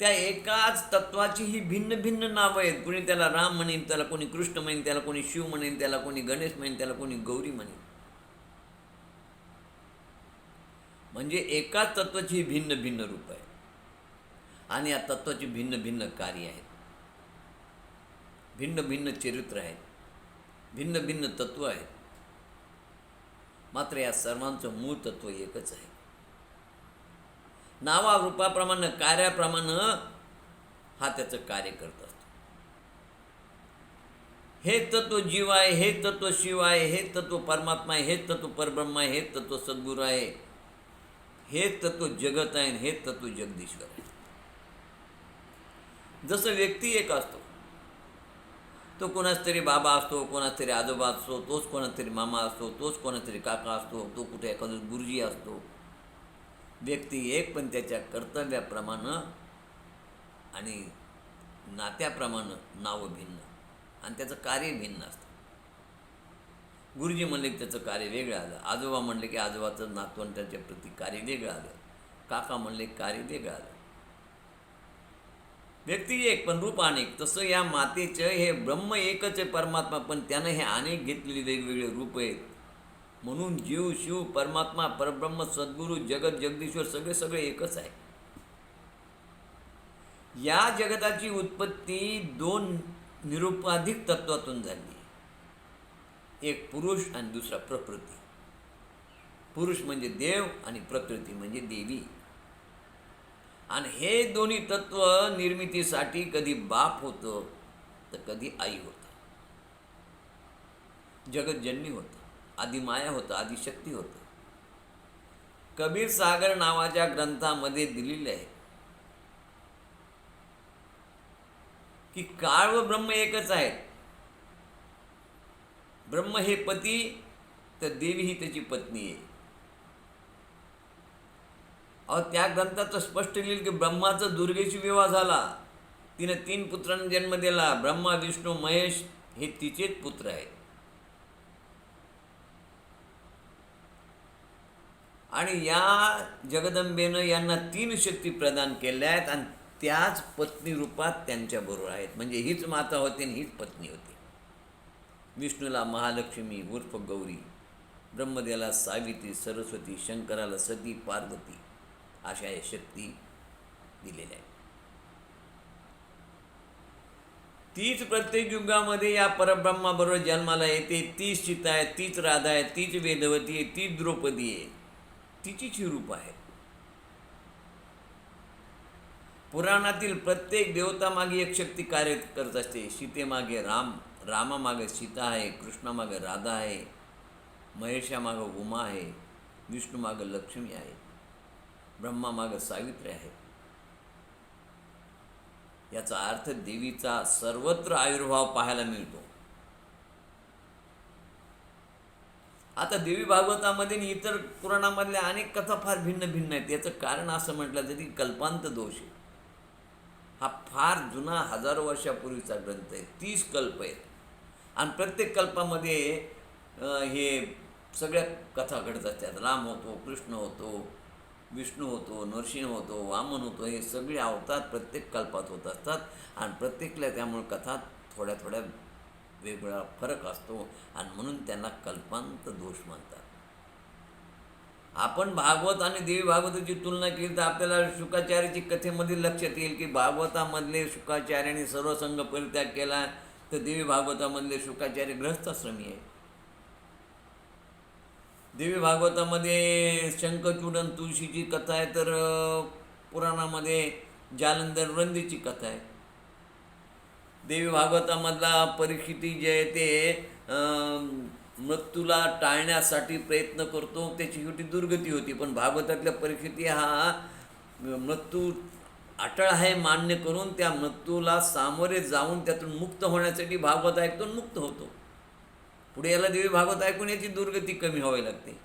त्या एकाच तत्वाची ही भिन्न भिन्न नावं आहेत. कोणी त्याला राम म्हणेन, त्याला कोणी कृष्ण म्हणेन, त्याला कोणी शिव म्हणेन, त्याला कोणी गणेश म्हणेन, त्याला कोणी गौरी म्हणेन. म्हणजे एकाच तत्वाची ही भिन्न भिन्न रूप आहे आणि या तत्वाची भिन्न भिन्न कार्य आहेत, भिन्न भिन्न चरित्र आहेत, भिन्न भिन्न तत्व आहेत. मात्र या सर्वांचं मूळ तत्व एकच आहे. नावा रूपाप्रमाणे कार्याप्रमाणे हा त्याचं कार्य करत असतो. हे तत्व जीव आहे, हे तत्व शिव आहे, हे तत्व परमात्मा आहे, हे तत्व परब्रह्म आहे, हे तत्व सद्गुरू आहे, हे तत्व जगत आहे, हे तत्व जगदीश्वर आहे. जसं व्यक्ती एक असतो, तो कोणाच तरी बाबा असतो, कोणाच तरी आजोबा असतो, तोच कोणाच तरी मामा असतो, तोच कोणाच तरी काका असतो, तो कुठे एखादा गुरुजी असतो. व्यक्ती एक, पण त्याच्या कर्तव्याप्रमाणे आणि नात्याप्रमाणे नावं भिन्न आणि त्याचं कार्य भिन्न असतं. गुरुजी म्हणले की त्याचं कार्य वेगळं आलं, आजोबा म्हणले की आजोबाचं नातवंडाच्या प्रति कार्य वेगळं आलं, काका म्हणले कार्य वेगळं आलं. व्यक्ती एक पण रूप अनेक. तसं या मातेचं हे ब्रह्म एकच आहे परमात्मा, पण त्यानं हे अनेक घेतलेली वेगवेगळे रूप आहेत. म्हणून जीव शिव परमात्मा परब्रह्म सद्गुरू जगत जगदीश्वर सगळे सगळे एकच आहे. या जगताची उत्पत्ती दोन निरुपाधिक तत्वातून झाली. एक पुरुष आणि दुसरा प्रकृती. पुरुष म्हणजे देव आणि प्रकृती म्हणजे देवी. आणि हे दोन्ही तत्व निर्मितीसाठी कधी बाप होतं तर कधी आई होतं, जगतजननी होतं, आदिमाया होतं, आदिशक्ती होतं. कबीर सागर नावाच्या ग्रंथामध्ये दिलेले आहे की काळ व ब्रह्म एकच आहेत. ब्रह्म हे पती तर देवी ही त्याची पत्नी आहे. त्या ग्रंथाचं स्पष्ट लिहिलं की ब्रह्माचा दुर्गेशी विवाह झाला, तिने 3 पुत्रांना जन्म दिला. ब्रह्मा विष्णू महेश हे तिचेच पुत्र आहेत. आणि या जगदंबेनं यांना 3 शक्ती प्रदान केल्या आहेत आणि त्याच पत्नी रूपात त्यांच्याबरोबर आहेत. म्हणजे हीच माता होती आणि हीच पत्नी होती. विष्णूला महालक्ष्मी उर्फ गौरी, ब्रह्मदेवाला सावित्री सरस्वती, शंकराला सती पार्वती अशा या शक्ती दिलेल्या आहेत. तीच प्रत्येक युगामध्ये या परब्रह्माबरोबर जन्माला येते. तीच सीता आहे, तीच राधा आहे, तीच वेदवती आहे, तीच द्रौपदी आहे, तिचीच ही रूप आहे. पुराणातील प्रत्येक देवतामागे एक शक्ती कार्य करत असते. सीतेमागे राम, रामामागे सीता आहे, कृष्णामागे राधा आहे, महेशामागं उमा आहे, विष्णूमागं लक्ष्मी आहे, ब्रह्मामागं सावित्री आहे. याचा अर्थ देवीचा सर्वत्र आविर्भाव पाहायला मिळतो. आता देवी भागवतामध्ये आणि इतर पुराणामधल्या अनेक कथा फार भिन्न भिन्न आहेत. याचं कारण असं म्हटलं जातं की कल्पांत दोष आहे. हा फार जुना हजारो वर्षापूर्वीचा ग्रंथ आहे. 30 कल्प आहेत आणि प्रत्येक कल्पामध्ये हे सगळ्या कथा घडत असतात. राम होतो, कृष्ण होतो, विष्णू होतो, नरसिंह होतो, वामन होतो. हे सगळे अवतार प्रत्येक कल्पात होत असतात आणि प्रत्येकला त्यामुळे कथा थोड्या थोड्या वेगवेगळा फरक असतो आणि म्हणून त्यांना कल्पांत दोष म्हणतात. आपण भागवत आणि देवी भागवताची तुलना केली तर आपल्याला शुकाचार्याची कथेमध्ये लक्षात येईल की भागवतामधले शुकाचार्याने सर्वसंग परित्याग केला तर देवी भागवतामधले शुकाचार्य गृहस्थाश्रमी आहे. देवी भागवतामध्ये शंखचूडन तुळशीची कथा आहे तर पुराणामध्ये जालंधर वृंदीची कथा आहे. देवी भागवतामधला परीक्षिती जे आहे ते मृत्यूला टाळण्यासाठी प्रयत्न करतो, त्याची शेवटी दुर्गती होती. पण भागवतातल्या परिस्थिती हा मृत्यू अटळ आहे मान्य करून त्या मृत्यूला सामोरे जाऊन त्यातून मुक्त होण्यासाठी भागवत ऐकतो आणि मुक्त होतो. पुढे याला देवी भागवत ऐकून याची दुर्गती कमी व्हावी लागते.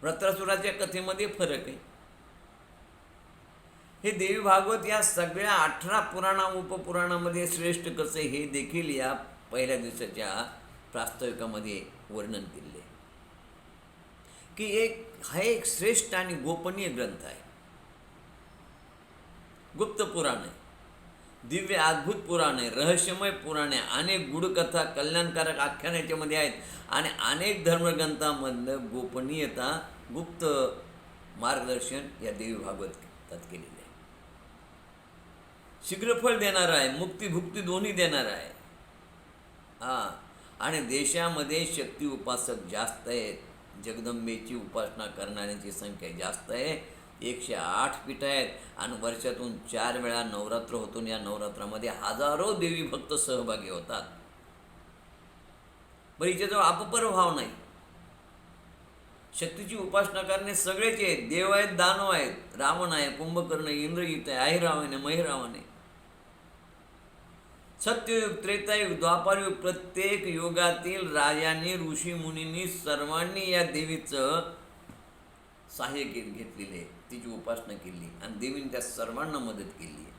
वृत्रासुराच्या कथेमध्ये फरक आहे. हे देवी भागवत या सगळ्या 18 पुराणा उपपुराणामध्ये श्रेष्ठ कसं हे देखील या पहिल्या दिवसाच्या प्रास्ताविकामध्ये वर्णन केले, की हा एक श्रेष्ठ आणि गोपनीय ग्रंथ आहे. गुप्त पुराण आहे, दिव्य अद्भुत पुराण आहे, रहस्यमय पुराण आहे. अनेक गूढकथा, कल्याणकारक आख्यान याच्यामध्ये आहेत आणि अनेक धर्मग्रंथांमधलं गोपनीयता, गुप्त मार्गदर्शन या देवी भागवतात केलेले आहे. शीघ्रफळ देणारं आहे, मुक्ती दोन्ही देणारं आहे. आणि देशामध्ये शक्ती उपासक जास्त आहेत. जगदंबेची उपासना करणाऱ्यांची संख्या जास्त आहे. 108 पीठ आहेत आणि वर्षातून 4 वेळा नवरात्र होतो. या नवरात्रामध्ये हजारो देवी भक्त सहभागी होतात. बरं, हिच्याजवळ अपपर भाव नाही. शक्तीची उपासना करणे सगळेच आहेत. देव आहेत, दानव आहेत, रावण आहे, कुंभकर्ण, इंद्रजित आहे, अहिरावण आहे, महिरावण आहे. सत्ययुग, त्रेतायुग, द्वापारयुग, प्रत्येक युगातील राजांनी, ऋषी मुनींनी सर्वांनी या देवीचं सहाय्य घेतलेले, तिची उपासना केली आणि देवीने त्या सर्वांना मदत केली आहे.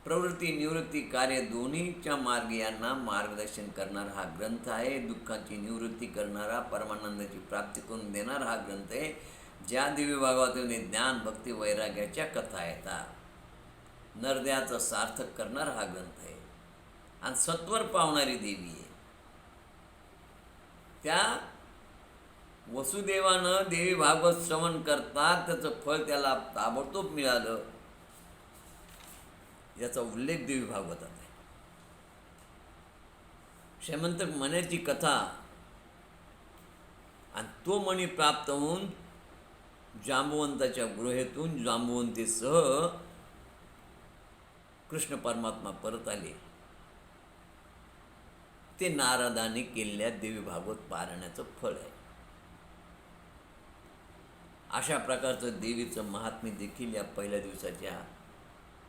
प्रवृत्ती निवृत्ती कार्य दोन्हीच्या मार्गीयांना मार्गदर्शन करणारा हा ग्रंथ आहे. दुःखाची निवृत्ती करणारा, परमानंदाची प्राप्ती करून देणारा हा ग्रंथ आहे. ज्या देवी भागवतामध्ये ज्ञान, भक्ती, वैराग्याच्या कथा येतात, नरद्याचं सार्थक करणारा हा ग्रंथ आहे आणि सत्वर पावणारी देवी आहे. त्या वसुदेवानं देवी भागवत श्रवण करतात, त्याचं फळ त्याला ताबडतोब मिळालं, याचा उल्लेख देवी भागवतात आहे. श्रीमंतक मण्याची कथा आणि तो मणी प्राप्त होऊन जांबुवंताच्या गृहेतून जांबुवंतीसह कृष्ण परमात्मा परत आले, ते नारदाने केलेल्या देवी भागवत पारायणाचं फळ आहे. अशा प्रकारचं देवीचं महात्म्य देखील या पहिल्या दिवसाच्या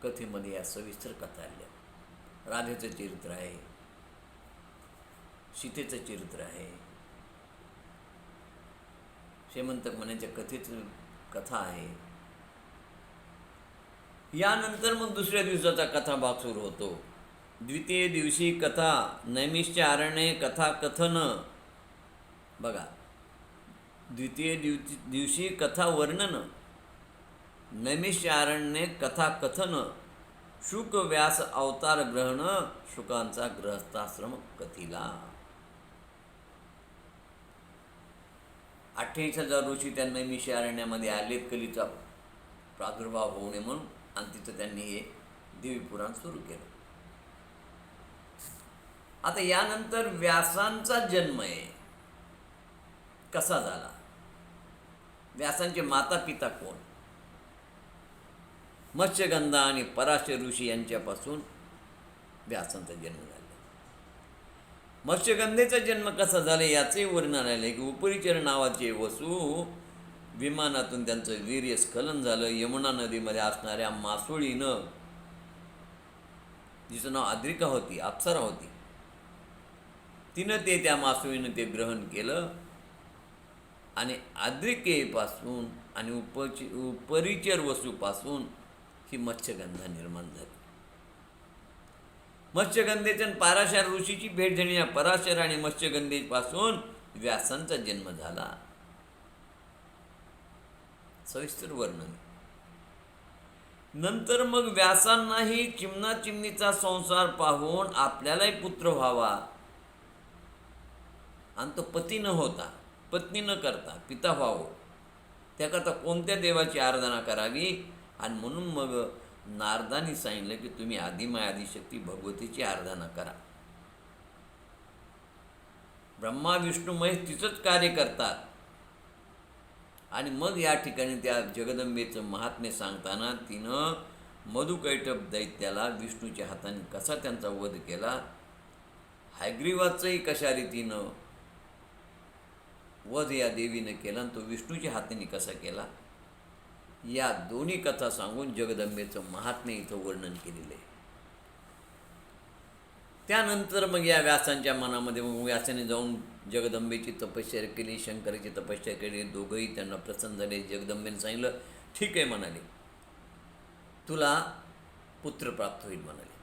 कथेमध्ये या सविस्तर कथा आल्या. राधेचं चरित्र आहे, सीतेचं चरित्र आहे, श्रीमंतक मण्याच्या कथेचं कथा आहे. यानंतर मग दुसऱ्या दिवसाचा कथाभाग सुरू होतो. द्वितीय दिवशी कथा, नैमिष्य अरण्ये कथा कथन. बघा, द्वितीय दिवशी कथा वर्णन, नैमिष्य अरण्ये कथा कथन, शुक व्यास अवतार ग्रहण, शुकांचा गृहस्थाश्रम कथिला. 28,000 ऋषी त्या नैमिष्य अरण्यामध्ये आले कलीचा प्रादुर्भाव होऊ नये म्हणून, आणि तिथं त्यांनी हे देवी पुराण सुरू केलं. आता यानंतर व्यासांचा जन्म आहे, कसा झाला, व्यासांचे माता पिता कोण. मत्स्यगंधा आणि पराशर ऋषी यांच्यापासून व्यासांचा जन्म झाला. मत्स्यगंधेचा जन्म कसा झाला याचे वर्णन आले की उपरिचर नावाचे वसू विमानातून त्यांचं वीर्यस्खलन झालं. यमुना नदीमध्ये असणाऱ्या मासोळीनं, जिचं नाव आद्रिका होती, अप्सरा होती, तिनं त्या मासोळीनं ते ग्रहण केलं आणि आद्रिकेपासून आणि उपरिचर वसूपासून ही मत्स्यगंधा निर्माण झाली. मत्स्यगंधेच्या पराशर ऋषीची भेट झाली. या पराशर आणि मत्स्यगंधेपासून व्यासांचा जन्म झाला. सविस्तर वर्णन. नंतर मग व्यासांनाही चिमणा चिमणीचा संसार पाहून आपल्यालाही पुत्र व्हावा आणि तो पती न होता, पत्नी न करता पिता व्हावं, त्याकरता कोणत्या देवाची आराधना करावी. आणि म्हणून मग नारदांनी सांगितलं की तुम्ही आदिमाय आदिशक्ती भगवतीची आराधना करा. ब्रह्मा विष्णू महेश तिचंच कार्य करतात. आणि मग या ठिकाणी त्या जगदंबेचं महात्म्य सांगताना तिनं मधुकैटभ दैत्याला विष्णूच्या हाताने कसा त्यांचा वध केला, हयग्रीवाचंही कशा रीतीनं वध या देवीनं केला आणि तो विष्णूच्या हाताने कसा केला, या दोन्ही कथा सांगून जगदंबेचं महात्म्य इथं वर्णन केलेलं आहे. त्यानंतर मग या व्यासांच्या मनामध्ये मग व्यासाने जाऊन जगदंबेची तपश्चर्या केली, शंकराची तपश्चर्या केली. दोघंही त्यांना प्रसन्न झाले. जगदंबेने सांगितलं, ठीक आहे म्हणाले, तुला पुत्र प्राप्त होईल म्हणाले.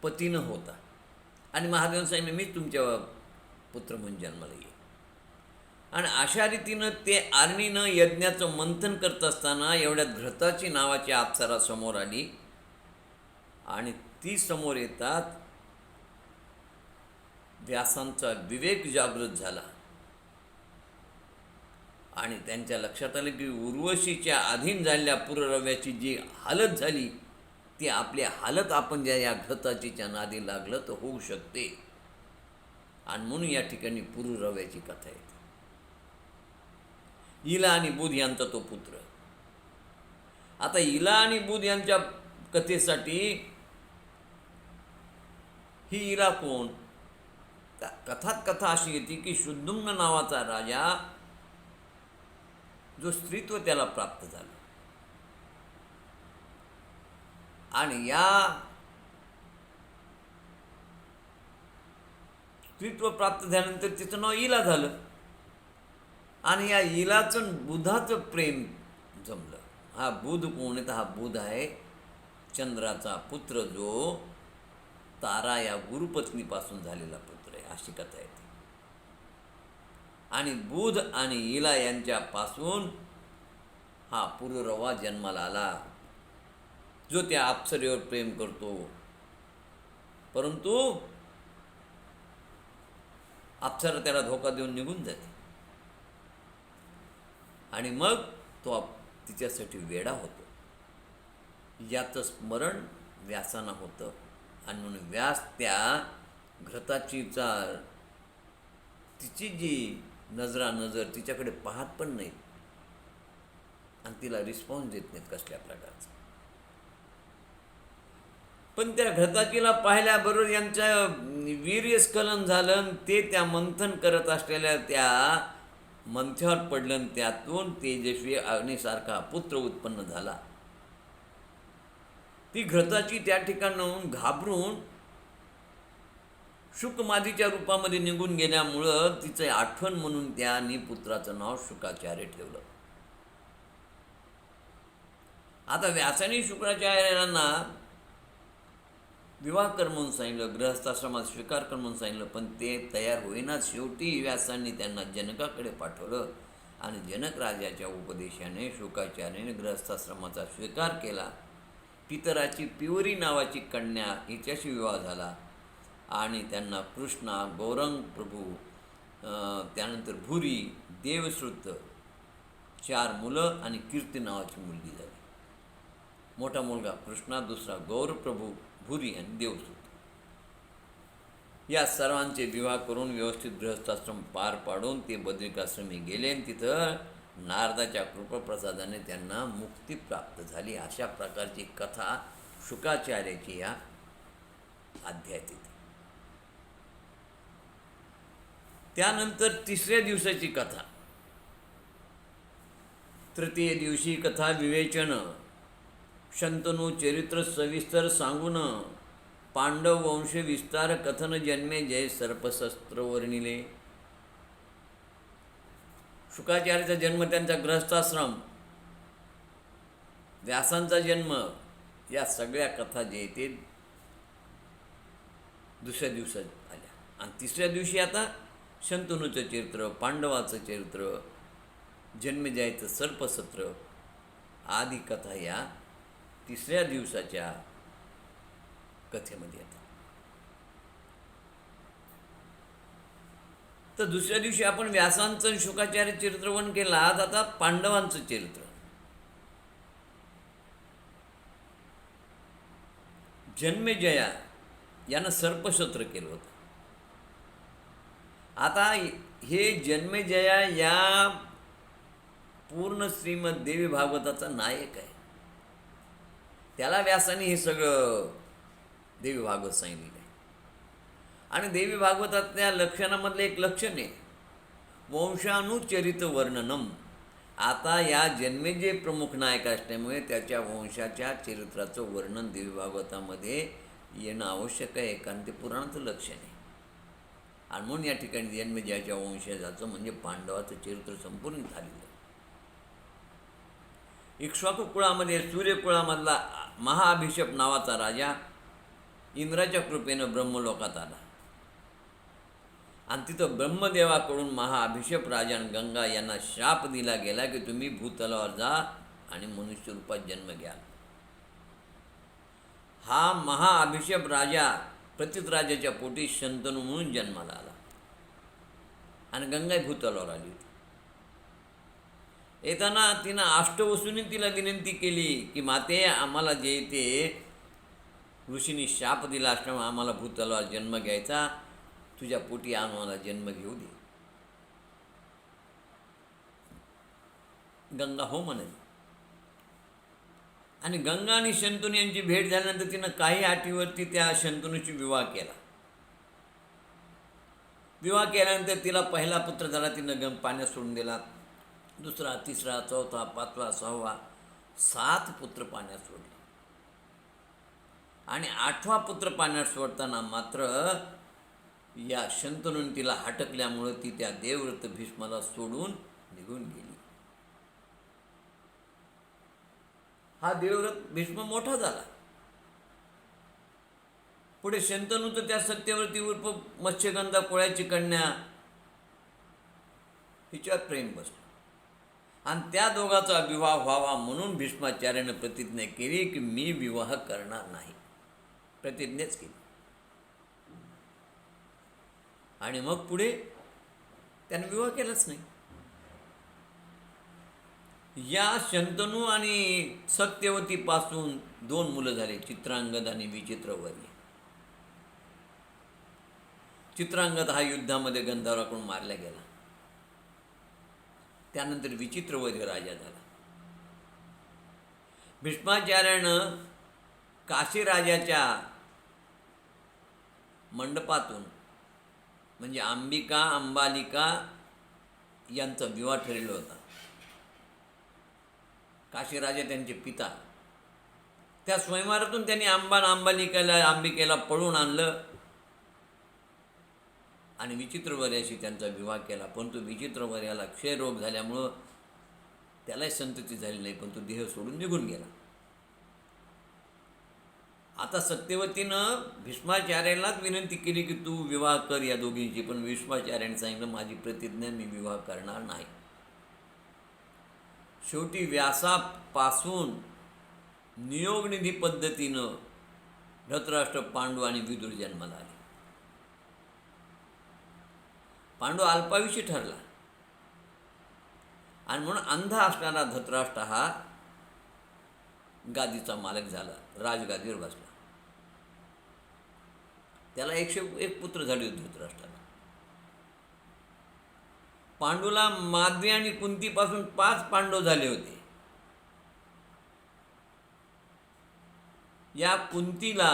पतीनं होता. आणि महादेवानं सांगितलं, मी तुमच्या पुत्र म्हणून जन्माला येईल. आणि अशा रीतीनं ते आरणीनं यज्ञाचं मंथन करत असताना एवढ्यात घृताची नावाची अप्सरा समोर आली. आणि ती समोर येतात व्यासांचा विवेक जागृत झाला. आणि त्यांच्या लक्षात आलं की उर्वशीच्या अधीन झालेल्या पुररव्याची जी हालत झाली, ती आपली हालत आपण ज्या या घृताचीच्या नादी लागलं तर होऊ शकते. आणि म्हणून या ठिकाणी पुररव्याची कथा येते. इला आणि बुध यांचा तो पुत्र. आता इला आणि बुध यांच्या कथेसाठी ही इला कोण? त्या कथात कथा अशी येते की शुद्दुम्न नावाचा राजा, जो स्त्रीत्व त्याला प्राप्त झालं, आणि या स्त्रीत्व प्राप्त झाल्यानंतर तिचं नाव इला झालं. आणि या इलाचं बुधाचं प्रेम जमलं. हा बुध कोण आहे? तर हा बुध आहे चंद्राचा पुत्र, जो तारा या गुरुपत्नीपासून झालेला पुत्र आहे, अशी कथा येते. आणि बुध आणि इला यांच्यापासून हा पुररवा जन्माला आला, जो त्या अप्सरेवर प्रेम करतो. परंतु अप्सरा त्याला धोका देऊन निघून जाते. आणि मग तो तिच्यासाठी वेडा होतो. याचं स्मरण व्यासांना होतं. आणि म्हणून व्यास त्या घृताचीचा तिची जी नजर तिच्याकडे पाहत पण नाहीत आणि तिला रिस्पॉन्स देत नाहीत कसल्या प्रकारचा. पण त्या घृताचीला पाहिल्याबरोबर यांचं वीर्यस्खलन झालं. ते त्या मंथन करत असलेल्या त्या मंथ्यावर पडलं आणि त्यातून तेजस्वी अग्नीसारखा पुत्र उत्पन्न झाला. ती घृताची त्या ठिकाणाहून घाबरून शुकमादीच्या रूपामध्ये निघून गेल्यामुळं तिचं आठवण म्हणून त्यांनी पुत्राचं नाव शुकाचार्य ठेवलं. आता व्यासाने शुक्राचार्यांना विवाह कर म्हणून सांगितलं, गृहस्थाश्रमात स्वीकार कर म्हणून सांगितलं, पण ते तयार होईनाच. शेवटी व्यासांनी त्यांना जनकाकडे पाठवलं आणि जनक राजाच्या उपदेशाने शुकाचार्याने गृहस्थाश्रमाचा स्वीकार केला. पितराची पिवरी नावाची कन्या हिच्याशी विवाह झाला आणि त्यांना कृष्णा, गौरंग प्रभू, त्यानंतर भुरी, देवश्रुत 4 मुलं आणि कीर्ती नावाची मुलगी झाली. मोठा मुलगा कृष्णा, दुसरा गौरप्रभू, भुरी आणि देवश्रुत. या सर्वांचे विवाह करून व्यवस्थित गृहस्थाश्रम पार पाडून ते बद्रिकाश्रमी गेले आणि तिथं नारदाच्या कृपाप्रसादाने त्यांना मुक्ती प्राप्त झाली. अशा प्रकारची कथा शुकाचार्याची या अध्यायात येते. त्यानंतर 3ऱ्या दिवसाची कथा. तृतीय दिवशी कथा विवेचन. शंतनू चरित्र सविस्तर सांगून पांडव वंश विस्तार कथन जन्मे जय सर्पशस्त्र वर्णिले. शुकाचार्याचा जन्म, त्यांचा गृहस्थाश्रम, व्यासांचा जन्म, या सगळ्या कथा जे ते 2ऱ्या दिवसात आल्या. आणि 3ऱ्या दिवशी आता शंतनूचं चरित्र, पांडवाचं चरित्र, जन्मेजयाचं सर्पसत्र आदी कथा या 3ऱ्या दिवसाच्या कथेमध्ये येतात. तर 2ऱ्या दिवशी आपण व्यासांचं शुकाचार्य चरित्रवन केलं. आज आता पांडवांचं चरित्र. जन्मेजया यानं सर्पसत्र केलं होतं. आता हे जन्मेजया या पूर्ण श्रीमद देवी भागवताचा नायक आहे. त्याला व्यासाने हे सगळं देवी भागवत सांगितलं आहे. आणि देवी भागवतातल्या लक्षणामधलं एक लक्षण आहे वंशानुचरित वर्णनम. आता या जन्मेजय प्रमुख नायक असल्यामुळे त्याच्या वंशाच्या चरित्राचं वर्णन देवी भागवतामध्ये येणं आवश्यक आहे, कारण ते पुराणाचं लक्षण आहे. आणि म्हणून या ठिकाणी जन्मेजयाच्या वंशजाचं म्हणजे पांडवाचं चरित्र संपूर्ण झालेलं आहे. इक्ष्वाकू कुळामध्ये सूर्यकुळामधला महाअभिषेक नावाचा राजा इंद्राच्या कृपेनं ब्रह्मलोकात आला. आणि तिथं ब्रह्मदेवाकडून महाअभिषेक राजा गंगा यांना शाप दिला गेला की तुम्ही भूतलावर जा आणि मनुष्य रूपात जन्म घ्या. हा महाअभिषेक राजा प्रथित राजाच्या पोटी शंतनू म्हणून जन्माला आला आणि गंगा भूतलावर आली होती. येताना तिनं अष्टवसूंनी तिला विनंती केली की माते, आम्हाला जे ते ऋषींनी शाप दिला असल्यामुळे आम्हाला भूतलावर जन्म घ्यायचा, तुझ्या पोटी आम्हाला जन्म घेऊ दे. गंगा हो म्हणाली. आणि गंगा आणि शंतनू यांची भेट झाल्यानंतर तिनं काही अटीवरती त्या शंतनूची विवाह केला. विवाह केल्यानंतर तिला पहिला पुत्र झाला, तिनं पाण्यात सोडून दिला. दुसरा, तिसरा, चौथा, पाचवा, सहावा 7 पुत्र पाण्यात सोडले. आणि 8वा पुत्र पाण्यात सोडताना मात्र या शंतनून तिला हटकल्यामुळं ती त्या देवव्रत भीष्माला सोडून निघून गेली. हा देवव्रत भीष्म मोठा झाला. पुढे शंतनू तर त्या सत्यवती उर्फ मत्स्यगंधा कुळाची कन्या हिच्यावर प्रेम बसलं. आणि त्या दोघाचा विवाह व्हावा म्हणून भीष्माचार्याने प्रतिज्ञा केली की मी विवाह करणार नाही. प्रतिज्ञाच केली. आणि मग पुढे त्याने विवाह केलाच नाही. या शंतनू आणि सत्यवतीपासून 2 मुलं झाले, चित्रांगद आणि विचित्रवर्य. चित्रांगद हा युद्धामध्ये गंधर्वाकडून मारला गेला. त्यानंतर विचित्रवर्य राजा झाला. भीष्माचार्यानं काशी राजाच्या मंडपातून म्हणजे अंबिका अंबालिका यांचा विवाह ठरलेला होता. काशी राजा त्यांचे पिता. त्या स्वयंवरातून त्यांनी अंबिकेला पळून आणलं आणि विचित्रवर्याशी त्यांचा विवाह केला. परंतु विचित्रवर्याला क्षयरोग झाल्यामुळं त्यालाही संतती झाली नाही, पण तो देह सोडून निघून गेला. आता सत्यवतीनं भीष्माचार्यालाच विनंती केली की तू विवाह कर या दोघींची, पण भीष्माचार्याने सांगितलं माझी प्रतिज्ञा, मी विवाह करणार नाही. शेवटी व्यासापासून नियोगनिधी पद्धतीनं धृतराष्ट्र, पांडू आणि विदुर जन्माला आले. पांडू अल्पायुषी ठरला आणि म्हणून अंध असणारा धृतराष्ट्र हा गादीचा मालक झाला, राजगादीवर बसला. त्याला 101 पुत्र झाले होते धृतराष्ट्राला. पांडूला माद्री आणि कुंतीपासून 5 पांडव झाले होते. या कुंतीला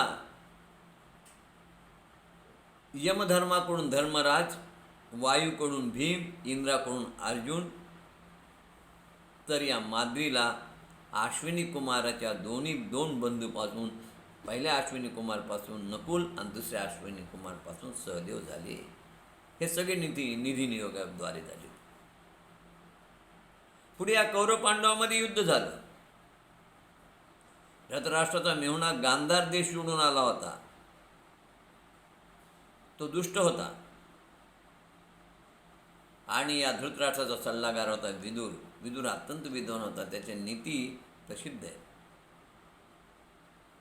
यमधर्माकडून धर्मराज, वायूकडून भीम, इंद्राकडून अर्जुन, तर या माद्रीला अश्विनी कुमाराच्या 2 बंधूपासून, पहिल्या अश्विनी कुमारपासून नकुल आणि दुसऱ्या अश्विनी कुमारपासून सहदेव झाले. हे सगळे निधी नियोगाद्वारे झाले. पुढे या कौरव पांडवामध्ये युद्ध झालं. धृतराष्ट्राचा मेहुणा गांधार देश सोडून आला होता. तो दुष्ट होता आणि या धृतराष्ट्राचा सल्लागार होता विदुर. विदुर अत्यंत विद्वान होता, त्याच्या नीती प्रसिद्ध आहे.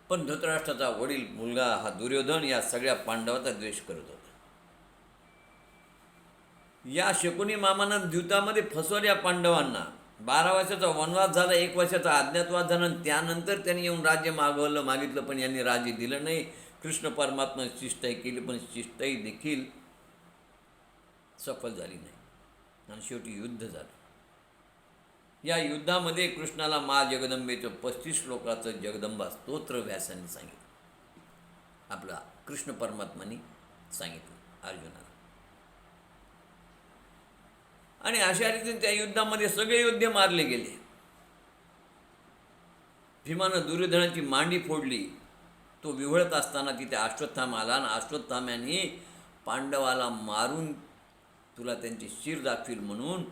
पण धृतराष्ट्राचा वडील मुलगा हा दुर्योधन या सगळ्या पांडवाचा द्वेष करत होता. या शकुनी मामानं द्यूतामध्ये फसवल्या पांडवांना. 12 वर्षाचा वनवास झाला, 1 वर्षाचा अज्ञातवास झाला आणि त्यानंतर त्यांनी येऊन राज्य मागितलं, पण यांनी राज्य दिलं नाही. कृष्ण परमात्मा शिष्टाई केली, पण शिष्टाई देखील सफल झाली नाही आणि शेवटी युद्ध झालं. या युद्धामध्ये कृष्णाला मा जगदंबेचं 35 श्लोकाचं जगदंबा स्तोत्र व्यासांनी सांगितलं. आपला कृष्ण परमात्मानी सांगितलं अर्जुनाला. आणि अशा रीतीने त्या युद्धामध्ये सगळे योद्धे मारले गेले. भीमानं दुर्योधनाची मांडी फोडली. तो विव्हळत असताना तिथे अश्वत्थामा आला आणि अश्वत्थाम्याने पांडवाला मारून तुला त्यांचे शिर दाखवील म्हणून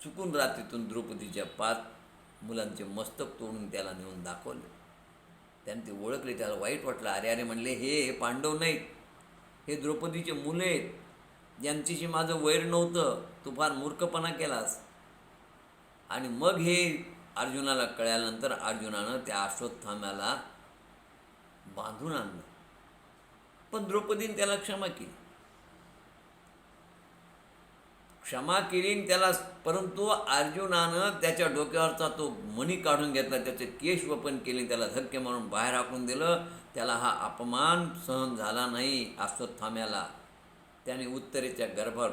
चुकून रात्रीतून द्रौपदीच्या 5 मुलांचे मस्तक तोडून त्याला नेऊन दाखवले. त्याने ते ओळखले. त्याला वाईट वाटलं. अरे अरे म्हणले, हे पांडव नाहीत, हे द्रौपदीचे मुलं आहेत, यांच्याशी माझं वैर नव्हतं, तू फार मूर्खपणा केलास. आणि मग हे अर्जुनाला कळल्यानंतर अर्जुनानं त्या अश्वत्थाम्याला बांधून आणलं. पण द्रौपदीने त्याला क्षमा केली. त्याला, परंतु अर्जुनानं त्याच्या डोक्यावरचा तो मणी काढून घेतला, त्याचे केश वपन केले, त्याला धक्के मारून बाहेर हाकून दिलं. त्याला हा अपमान सहन झाला नाही अश्वत्थाम्याला. त्याने उत्तरेच्या गर्भात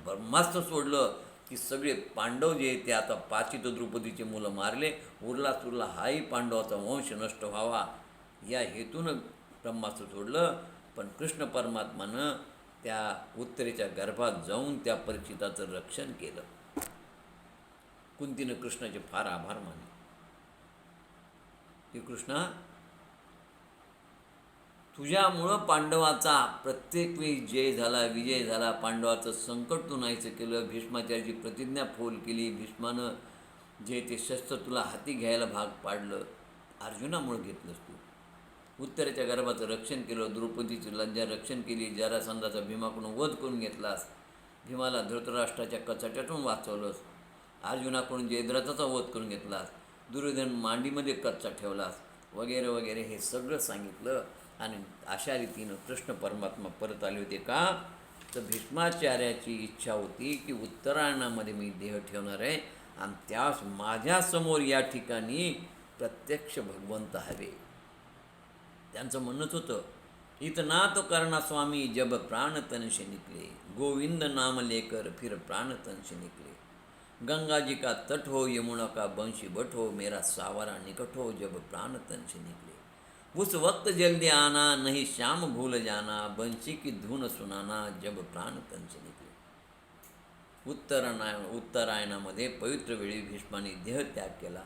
ब्रह्मास्त्र सोडलं की सगळे पांडव जे ते आता 5 द्रौपदीचे मुलं मारले, उरला हाही पांडवाचा वंश नष्ट व्हावा या हेतूनं ब्रह्मास्त्र सोडलं. पण कृष्ण परमात्मानं त्या उत्तरेच्या गर्भात जाऊन त्या परीक्षिताचं रक्षण केलं. कुंतीनं कृष्णाचे फार आभार मानले की कृष्णा, तुझ्यामुळं पांडवाचा प्रत्येक वेळी जय झाला, विजय झाला. पांडवाचं संकट तू नाहीचं केलं. भीष्माचार्याची प्रतिज्ञा फोल केली. भीष्मानं जे ते शस्त्र तुला हाती घ्यायला भाग पाडलं, अर्जुनामुळं घेतलंस तू. उत्तरेच्या गर्भाचं रक्षण केलं. द्रौपदीची लज्जा रक्षण केली. जरासंधाचा भीमाकडून वध करून घेतलास. भीमाला धृतराष्ट्राच्या कचाट्यातून वाचवलंस. अर्जुनाकडून जयद्रथाचा वध करून घेतलास. दुर्योधन मांडीमध्ये कच्चा ठेवलास, वगैरे वगैरे हे सगळं सांगितलं. आणि अशा रीतीनं कृष्ण परमात्मा परत आले होते का, तर भीष्माचार्याची इच्छा होती की उत्तरायणामध्ये मी देह ठेवणार आहे आणि त्यास माझ्यासमोर या ठिकाणी प्रत्यक्ष भगवंत हवे. त्यांचं म्हणणंच होतं, इतना तो करना स्वामी जब प्राण तन से निकले, गोविंद नाम लेकर फिर प्राण तन से निकले. गंगा जी का तट हो, यमुना का बंशी बट हो, मेरा सावरा निकट हो जब प्राण तन से निकले. उस वक्त जल्दी आना, नहीं श्याम भूल जाना, बंशी की धुन सुनाना जब प्राण तन से निकले. उत्तरायणामध्ये पवित्र वेळी भीष्माने देहत्याग केला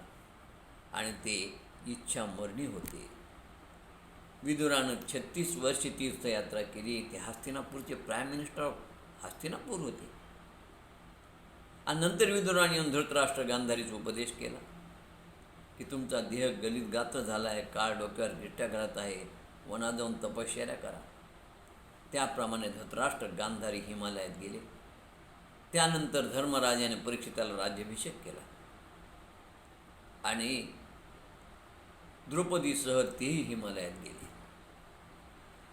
आणि ते इच्छा मरणी होते. विदुरानं 36 वर्षे तीर्थयात्रा केली. ते हस्तिनापूरचे प्राईम मिनिस्टर हस्तिनापूर होते. आणि नंतर विदुराने येऊन धृतराष्ट्र गांधारीचा उपदेश केला की तुमचा देह गलित गात्र झाला आहे, काळ डोक्यावर गिट्ट्या घालत आहे, वनात जाऊन तपश्चर्या करा. त्याप्रमाणे धृतराष्ट्र गांधारी हिमालयात गेले. त्यानंतर धर्मराजाने परीक्षिताला राज्याभिषेक केला आणि द्रौपदीसह तेही हिमालयात गेले.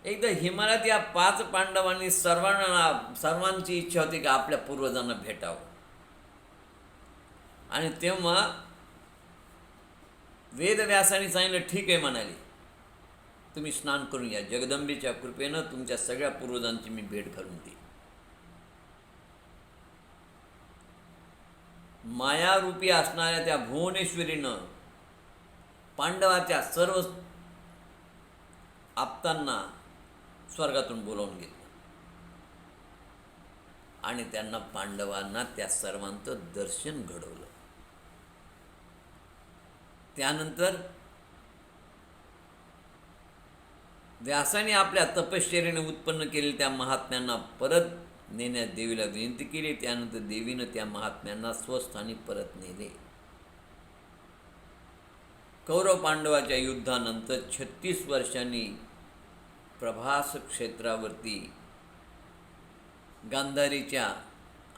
एकदा हिमालयात या 5 पांडवांनी सर्वांची इच्छा होती की आपल्या पूर्वजांना भेटावं. आणि तेव्हा वेदव्यासाने सांगितलं, ठीक आहे म्हणाले, तुम्ही स्नान करून या. जगदंबेच्या कृपेनं तुमच्या सगळ्या पूर्वजांची मी भेट घालून देईन. मायारूपी असणाऱ्या त्या भुवनेश्वरीनं पांडवाच्या सर्व आप्तांना स्वर्गातून बोलावून घेतलं आणि त्यांना पांडवांना त्या सर्वांचं दर्शन घडवलं. त्यानंतर व्यासाने आपल्या तपश्चर्याने उत्पन्न केलेल्या त्या महात्म्यांना परत नेण्यास देवीला विनंती केली. त्यानंतर देवीनं त्या महात्म्यांना स्वस्थानी परत नेले. कौरव पांडवाच्या युद्धानंतर 36 वर्षांनी प्रभास क्षेत्रावरती गांधारीच्या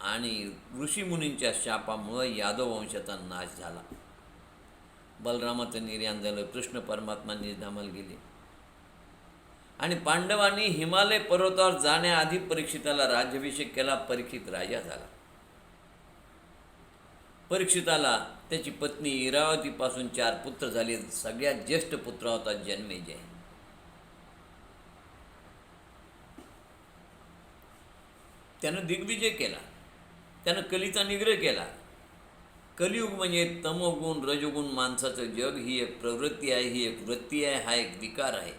आणि ऋषीमुनींच्या शापामुळं यादव वंशाचा नाश झाला. बलरामाचं निर्याण झालं. कृष्ण परमात्मा निधामाला गेले आणि पांडवांनी हिमालय पर्वतावर जाण्याआधी परीक्षिताला राज्याभिषेक केला. परीक्षित राजा झाला. परीक्षिताला त्याची पत्नी इरावतीपासून 4 पुत्र झाले. सगळ्यात ज्येष्ठ पुत्र होता जन्मेजय. त्यानं दिग्विजय केला. त्यानं कलीचा निग्रह केला. कलियुग म्हणजे तमोगुण रजोगुण माणसाचं जग ही एक प्रवृत्ती आहे, ही एक वृत्ती आहे, हा एक विकार आहे.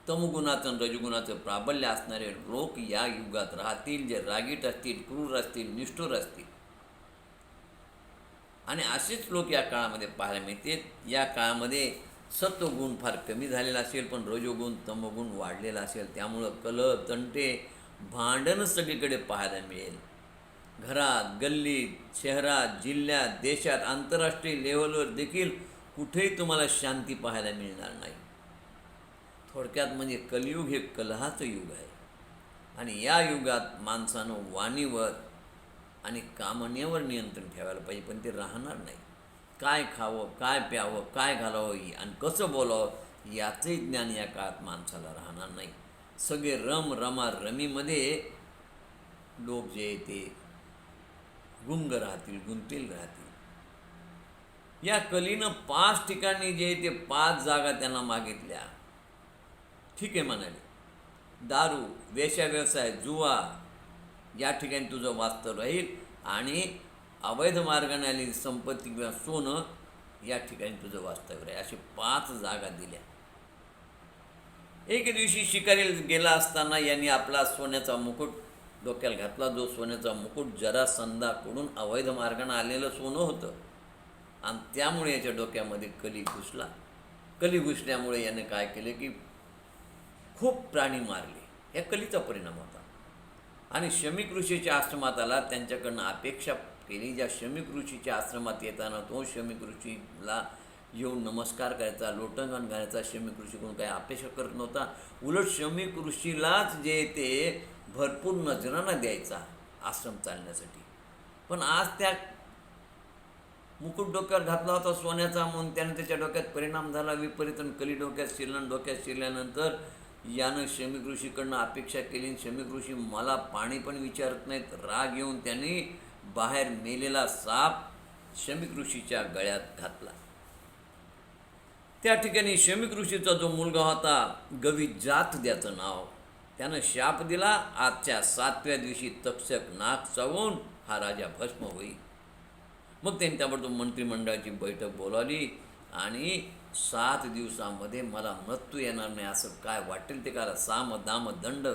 तमोगुणाचं आणि रजोगुणाचं प्राबल्य असणारे लोक या युगात राहतील, जे रागीट असतील, क्रूर असतील, निष्ठुर असतील. आणि असेच लोक या काळामध्ये पाहायला मिळते. या काळामध्ये सत्वगुण फार कमी झालेला असेल, पण रजोगुण तमोगुण वाढलेला असेल. त्यामुळं कलह, तंटे, भांडणं सगळीकडे पाहायला मिळेल. घरात, गल्लीत, शहरात, जिल्ह्यात, देशात, आंतरराष्ट्रीय लेव्हलवर देखील कुठेही तुम्हाला शांती पाहायला मिळणार नाही. थोडक्यात म्हणजे कलियुग हे कलहाचं युग आहे. आणि या युगात माणसानं वाणीवर आणि कामण्यावर नियंत्रण ठेवायला पाहिजे, पण ते राहणार नाही. काय खावं, काय प्यावं, काय घालावं आणि कसं बोलावं याचंही ज्ञान या काळात माणसाला राहणार नाही. सगळे रमीमध्ये लोक जे ते गुंग राहतील, गुंतील राहतील. या कलीनं 5 ठिकाणी जे ते 5 जागा त्यांना मागितल्या. ठीक आहे म्हणाले, दारू, वेश्या व्यवसाय, जुवा या ठिकाणी तुझं वास्तव राहील आणि अवैध मार्गाने आलेली संपत्ती किंवा सोनं या ठिकाणी तुझं वास्तव्य राहील. अशी 5 जागा दिल्या. एक दिवशी शिकारीला गेला असताना यांनी आपला सोन्याचा मुकुट डोक्याला घातला. जो सोन्याचा मुकुट जरासंधाकडून अवैध मार्गाने आलेलं सोनं होतं आणि त्यामुळे याच्या डोक्यामध्ये कली घुसला. कली घुसल्यामुळे याने काय केले की खूप प्राणी मारले. या कलीचा परिणाम होता. आणि शमीक ऋषीच्या आश्रमात आला. त्यांच्याकडनं अपेक्षा केली. ज्या शमीक ऋषीच्या आश्रमात येताना तो शमीक ऋषीला येऊन नमस्कार करायचा, लोटंगण घालायचा. शमीक ऋषीकडून काही अपेक्षा करत नव्हता. उलट शमीक ऋषीलाच जे ते भरपूर नजराना द्यायचा आश्रम चालण्यासाठी. पण आज त्या मुकुट डोक्यावर घातला होता सोन्याचा, म्हणून त्याने त्याच्या डोक्यात परिणाम झाला विपरीत. कली डोक्यात शिरल्यानंतर यानं शमीक ऋषीकडनं अपेक्षा केली. शमीक ऋषी मला पाणी पण विचारत नाहीत. राग येऊन त्यांनी बाहेर मेलेला साप शमीक ऋषीच्या गळ्यात घातला. त्या ठिकाणी शमीक ऋषीचा जो मुलगा होता, गविजात त्याचं नाव, त्यानं शाप दिला, आजच्या 7व्या दिवशी तक्षक नाग चावून हा राजा भस्म होईल. मग त्यांनी त्याबरोबर मंत्रिमंडळाची बैठक बोलावली आणि 7 दिवसामध्ये मला मृत्यू येणार नाही असं काय वाटेल ते करा, साम दाम दंड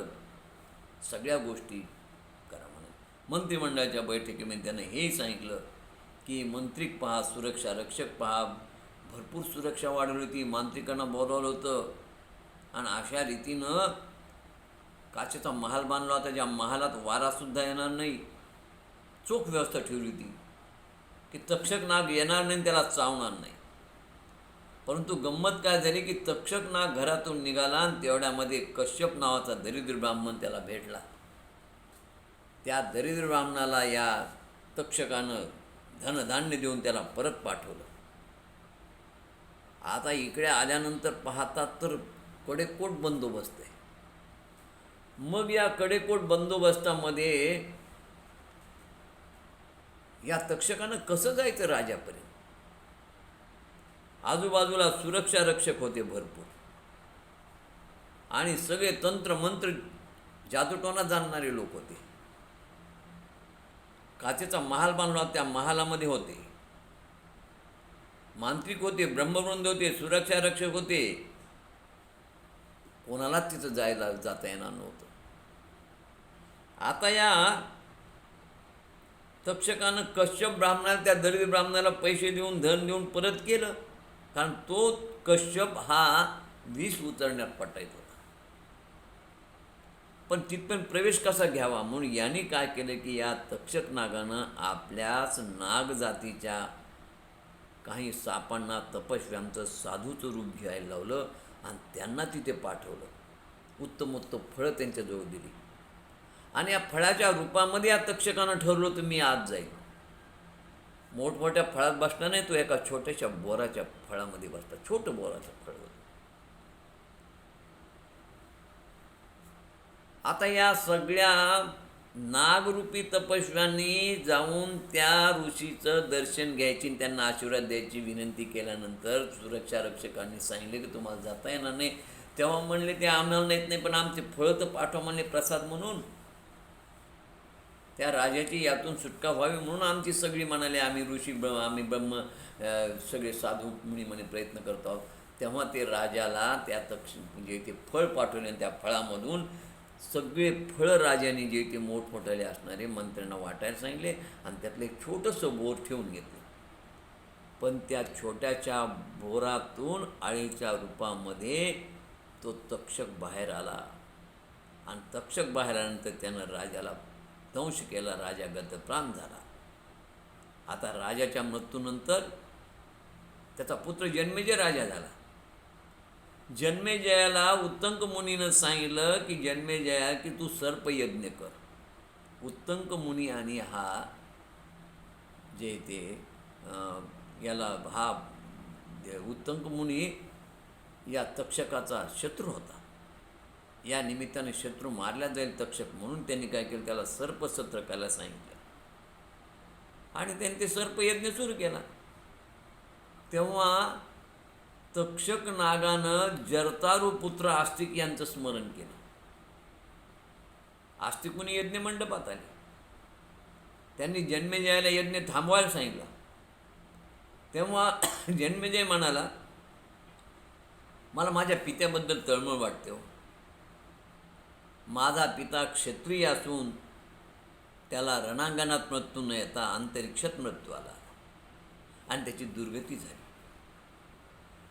सगळ्या गोष्टी करा म्हणून. मंत्रिमंडळाच्या बैठकीमध्ये त्यानं हेही सांगितलं की मंत्रिक पहा, सुरक्षा रक्षक पहा. भरपूर सुरक्षा वाढवली होती. मांत्रिकांना बोलावलं होतं आणि अशा रीतीनं काचेचा महाल बांधला होता, ज्या महालात वारासुद्धा येणार नाही. चोख व्यवस्था ठेवली होती की तक्षक नाग येणार नाही, त्याला चावणार नाही. परंतु गंमत काय झाली की तक्षक नाग घरातून निघाला आणि तेवढ्यामध्ये कश्यप नावाचा दरिद्र ब्राह्मण त्याला भेटला. त्या दरिद्र ब्राह्मणाला या तक्षकानं धनधान्य देऊन त्याला परत पाठवलं. आता इकडे आल्यानंतर पाहतात तर कडेकोट बंदोबस्त आहे. मग या कडेकोट बंदोबस्तामध्ये या तक्षकानं कसं जायचं राजापर्यंत? आजूबाजूला सुरक्षा रक्षक होते भरपूर आणि सगळे तंत्र मंत्र जादूटोना जाणणारे लोक होते. काचेचा महाल बांधला, त्या महालामध्ये होते मांत्रिक होते, ब्रह्मवृंद होते, सुरक्षा रक्षक होते. कोणालाच तिथं जाता येणार नव्हतं. आता या तक्षकानं कश्यप ब्राह्मणाला, त्या दरिद्र ब्राह्मणाला पैसे देऊन धन देऊन परत केलं, कारण तो कश्यप हा विष उतरण्यात पटायत होता. पण तिथपर्यंत प्रवेश कसा घ्यावा म्हणून यांनी काय केलं की या तक्षक नागानं आपल्याच नाग जातीच्या काही सापांना, तपस्व्यांचं साधूचं रूप घ्यायला लावलं आणि त्यांना तिथे पाठवलं. उत्तम फळं त्यांच्याजवळ दिली आणि या फळाच्या रूपामध्ये या तक्षकानं ठरवलं होतं मी आज जाईल. मोठमोठ्या फळात बसला नाही, तो एका छोट्याशा बोराच्या फळामध्ये बसला. छोटं बोराचं फळ होतं. आता या सगळ्या नागरूपी तपस्व्यांनी जाऊन त्या ऋषीचं दर्शन घ्यायची, त्यांना आशीर्वाद द्यायची विनंती केल्यानंतर सुरक्षा रक्षकांनी सांगितले की तुम्हाला जाता येणार नाही. तेव्हा म्हणले ते आम्हाला येत नाही, पण आमचे फळं तर पाठवा म्हणले प्रसाद म्हणून. त्या राजाची यातून सुटका व्हावी म्हणून आमची सगळी म्हणाले आम्ही ऋषी आम्ही ब्रह्म सगळे साधू मुनी म्हणे प्रयत्न करतो आहोत. तेव्हा ते राजाला त्या म्हणजे ते फळ पाठवले आणि त्या फळामधून सगळे फळं राजाने जे ते मोठमोठाले असणारे मंत्र्यांना वाटायला सांगितले आणि त्यातलं एक छोटंसं बोर ठेवून घेतलं. पण त्या छोट्याच्या बोरातून आळीच्या रूपामध्ये तो तक्षक बाहेर आला आणि तक्षक बाहेर आल्यानंतर त्यानं राजाला दंश केला. राजा गतप्राण झाला. आता राजाच्या मृत्यूनंतर त्याचा पुत्र जन्मेजय राजा झाला. जन्मेजयाला उत्तंक मुनीनं सांगितलं की जन्मेजया की तू सर्पयज्ञ कर. उत्तंक मुनी आणि हा जे ते याला हा उत्तंक मुनी या तक्षकाचा शत्रू होता. या निमित्ताने शत्रू मारला जाईल तक्षक म्हणून त्यांनी काय केलं, त्याला सर्पसत्र करायला सांगितलं आणि त्यांनी ते सर्पयज्ञ सुरू केला. तेव्हा तक्षक नागानं जरतारू पुत्र आस्तिक यांचं स्मरण केलं. आस्तिक मुनी यज्ञ मंडपात आले. त्यांनी जन्मेजयाला यज्ञ थांबवायला सांगितलं. तेव्हा जन्मेजय म्हणाला, मला माझ्या पित्याबद्दल तळमळ वाटते हो. माझा पिता क्षत्रिय असून त्याला रणांगणात मृत्यू न येता अंतरिक्षात मृत्यू आला आणि त्याची दुर्गती झाली.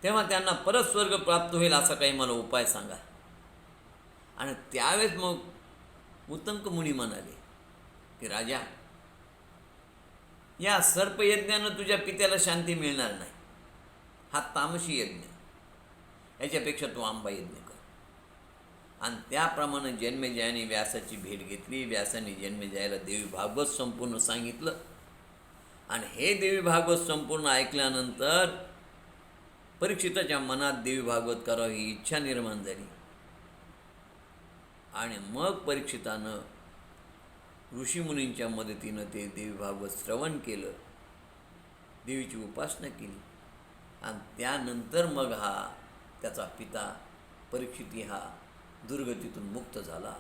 तेव्हा त्यांना परत स्वर्ग प्राप्त होईल असा काही मला उपाय सांगा. आणि त्यावेळेस मग उत्तंक मुनी म्हणाले की राजा, या सर्पयज्ञानं तुझ्या पित्याला शांती मिळणार नाही. हा तामसी यज्ञ, याच्यापेक्षा तू आंबा यज्ञ कर. आणि त्याप्रमाणे जन्मेजयाने व्यासाची भेट घेतली. व्यासाने जन्मेजयाला देवी भागवत संपूर्ण सांगितलं आणि हे देवी भागवत संपूर्ण ऐकल्यानंतर परीक्षिताच्या मनात देवी भागवत करावी ही इच्छा निर्माण झाली. आणि मग परीक्षितानं ऋषीमुनींच्या मदतीनं ते देवी भागवत श्रवण केलं, देवीची उपासना केली आणि त्यानंतर मग हा त्याचा पिता परीक्षिती हा दुर्गतीतून मुक्त झाला.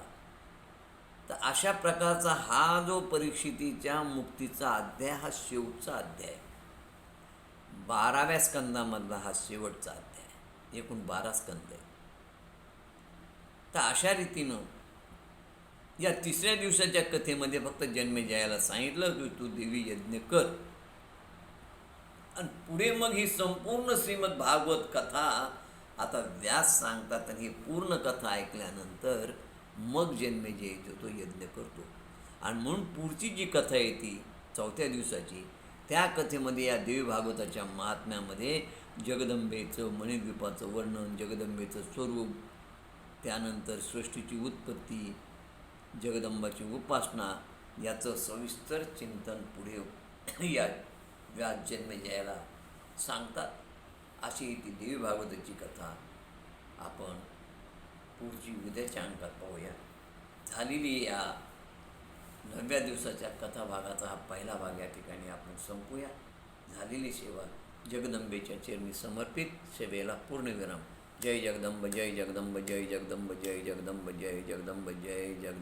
तर अशा प्रकारचा हा जो परीक्षितीच्या मुक्तीचा अध्याय हा शेवटचा अध्याय, 12व्या स्कंदामधला हा शेवटचा अध्याय. एकूण 12 स्कंद आहे. तर अशा रीतीनं या 3ऱ्या दिवसाच्या कथेमध्ये फक्त जन्मेजयाला सांगितलं की तू देवी यज्ञ कर. आणि पुढे मग ही संपूर्ण श्रीमद भागवत कथा आता व्यास सांगतात आणि ही पूर्ण कथा ऐकल्यानंतर मग जन्मेजय तो यज्ञ करतो. आणि म्हणून पुढची जी कथा आहे ती 4थ्या दिवसाची, त्या कथेमध्ये या देवी भागवताच्या महात्म्यामध्ये जगदंबेचं मणिद्वीपाचं वर्णन, जगदंबेचं स्वरूप, त्यानंतर सृष्टीची उत्पत्ती, जगदंबाची उपासना याचं सविस्तर चिंतन पुढे या व्यास जन्मेजयाला सांगतात. अशी ती देवी भागवताची कथा आपण पुढची उद्याच्या अंकात पाहूया. झालेली या 9व्या दिवसाच्या कथा भागाचा हा पहिला भाग या ठिकाणी आपण संपूया. झालेली सेवा जगदंबेच्या चरणी समर्पित. सेवेला पूर्णविराम. जय जगदंब, जय जगदंब, जय जगदंब, जय जगदंब, जय जगदंब, जय जगदंब.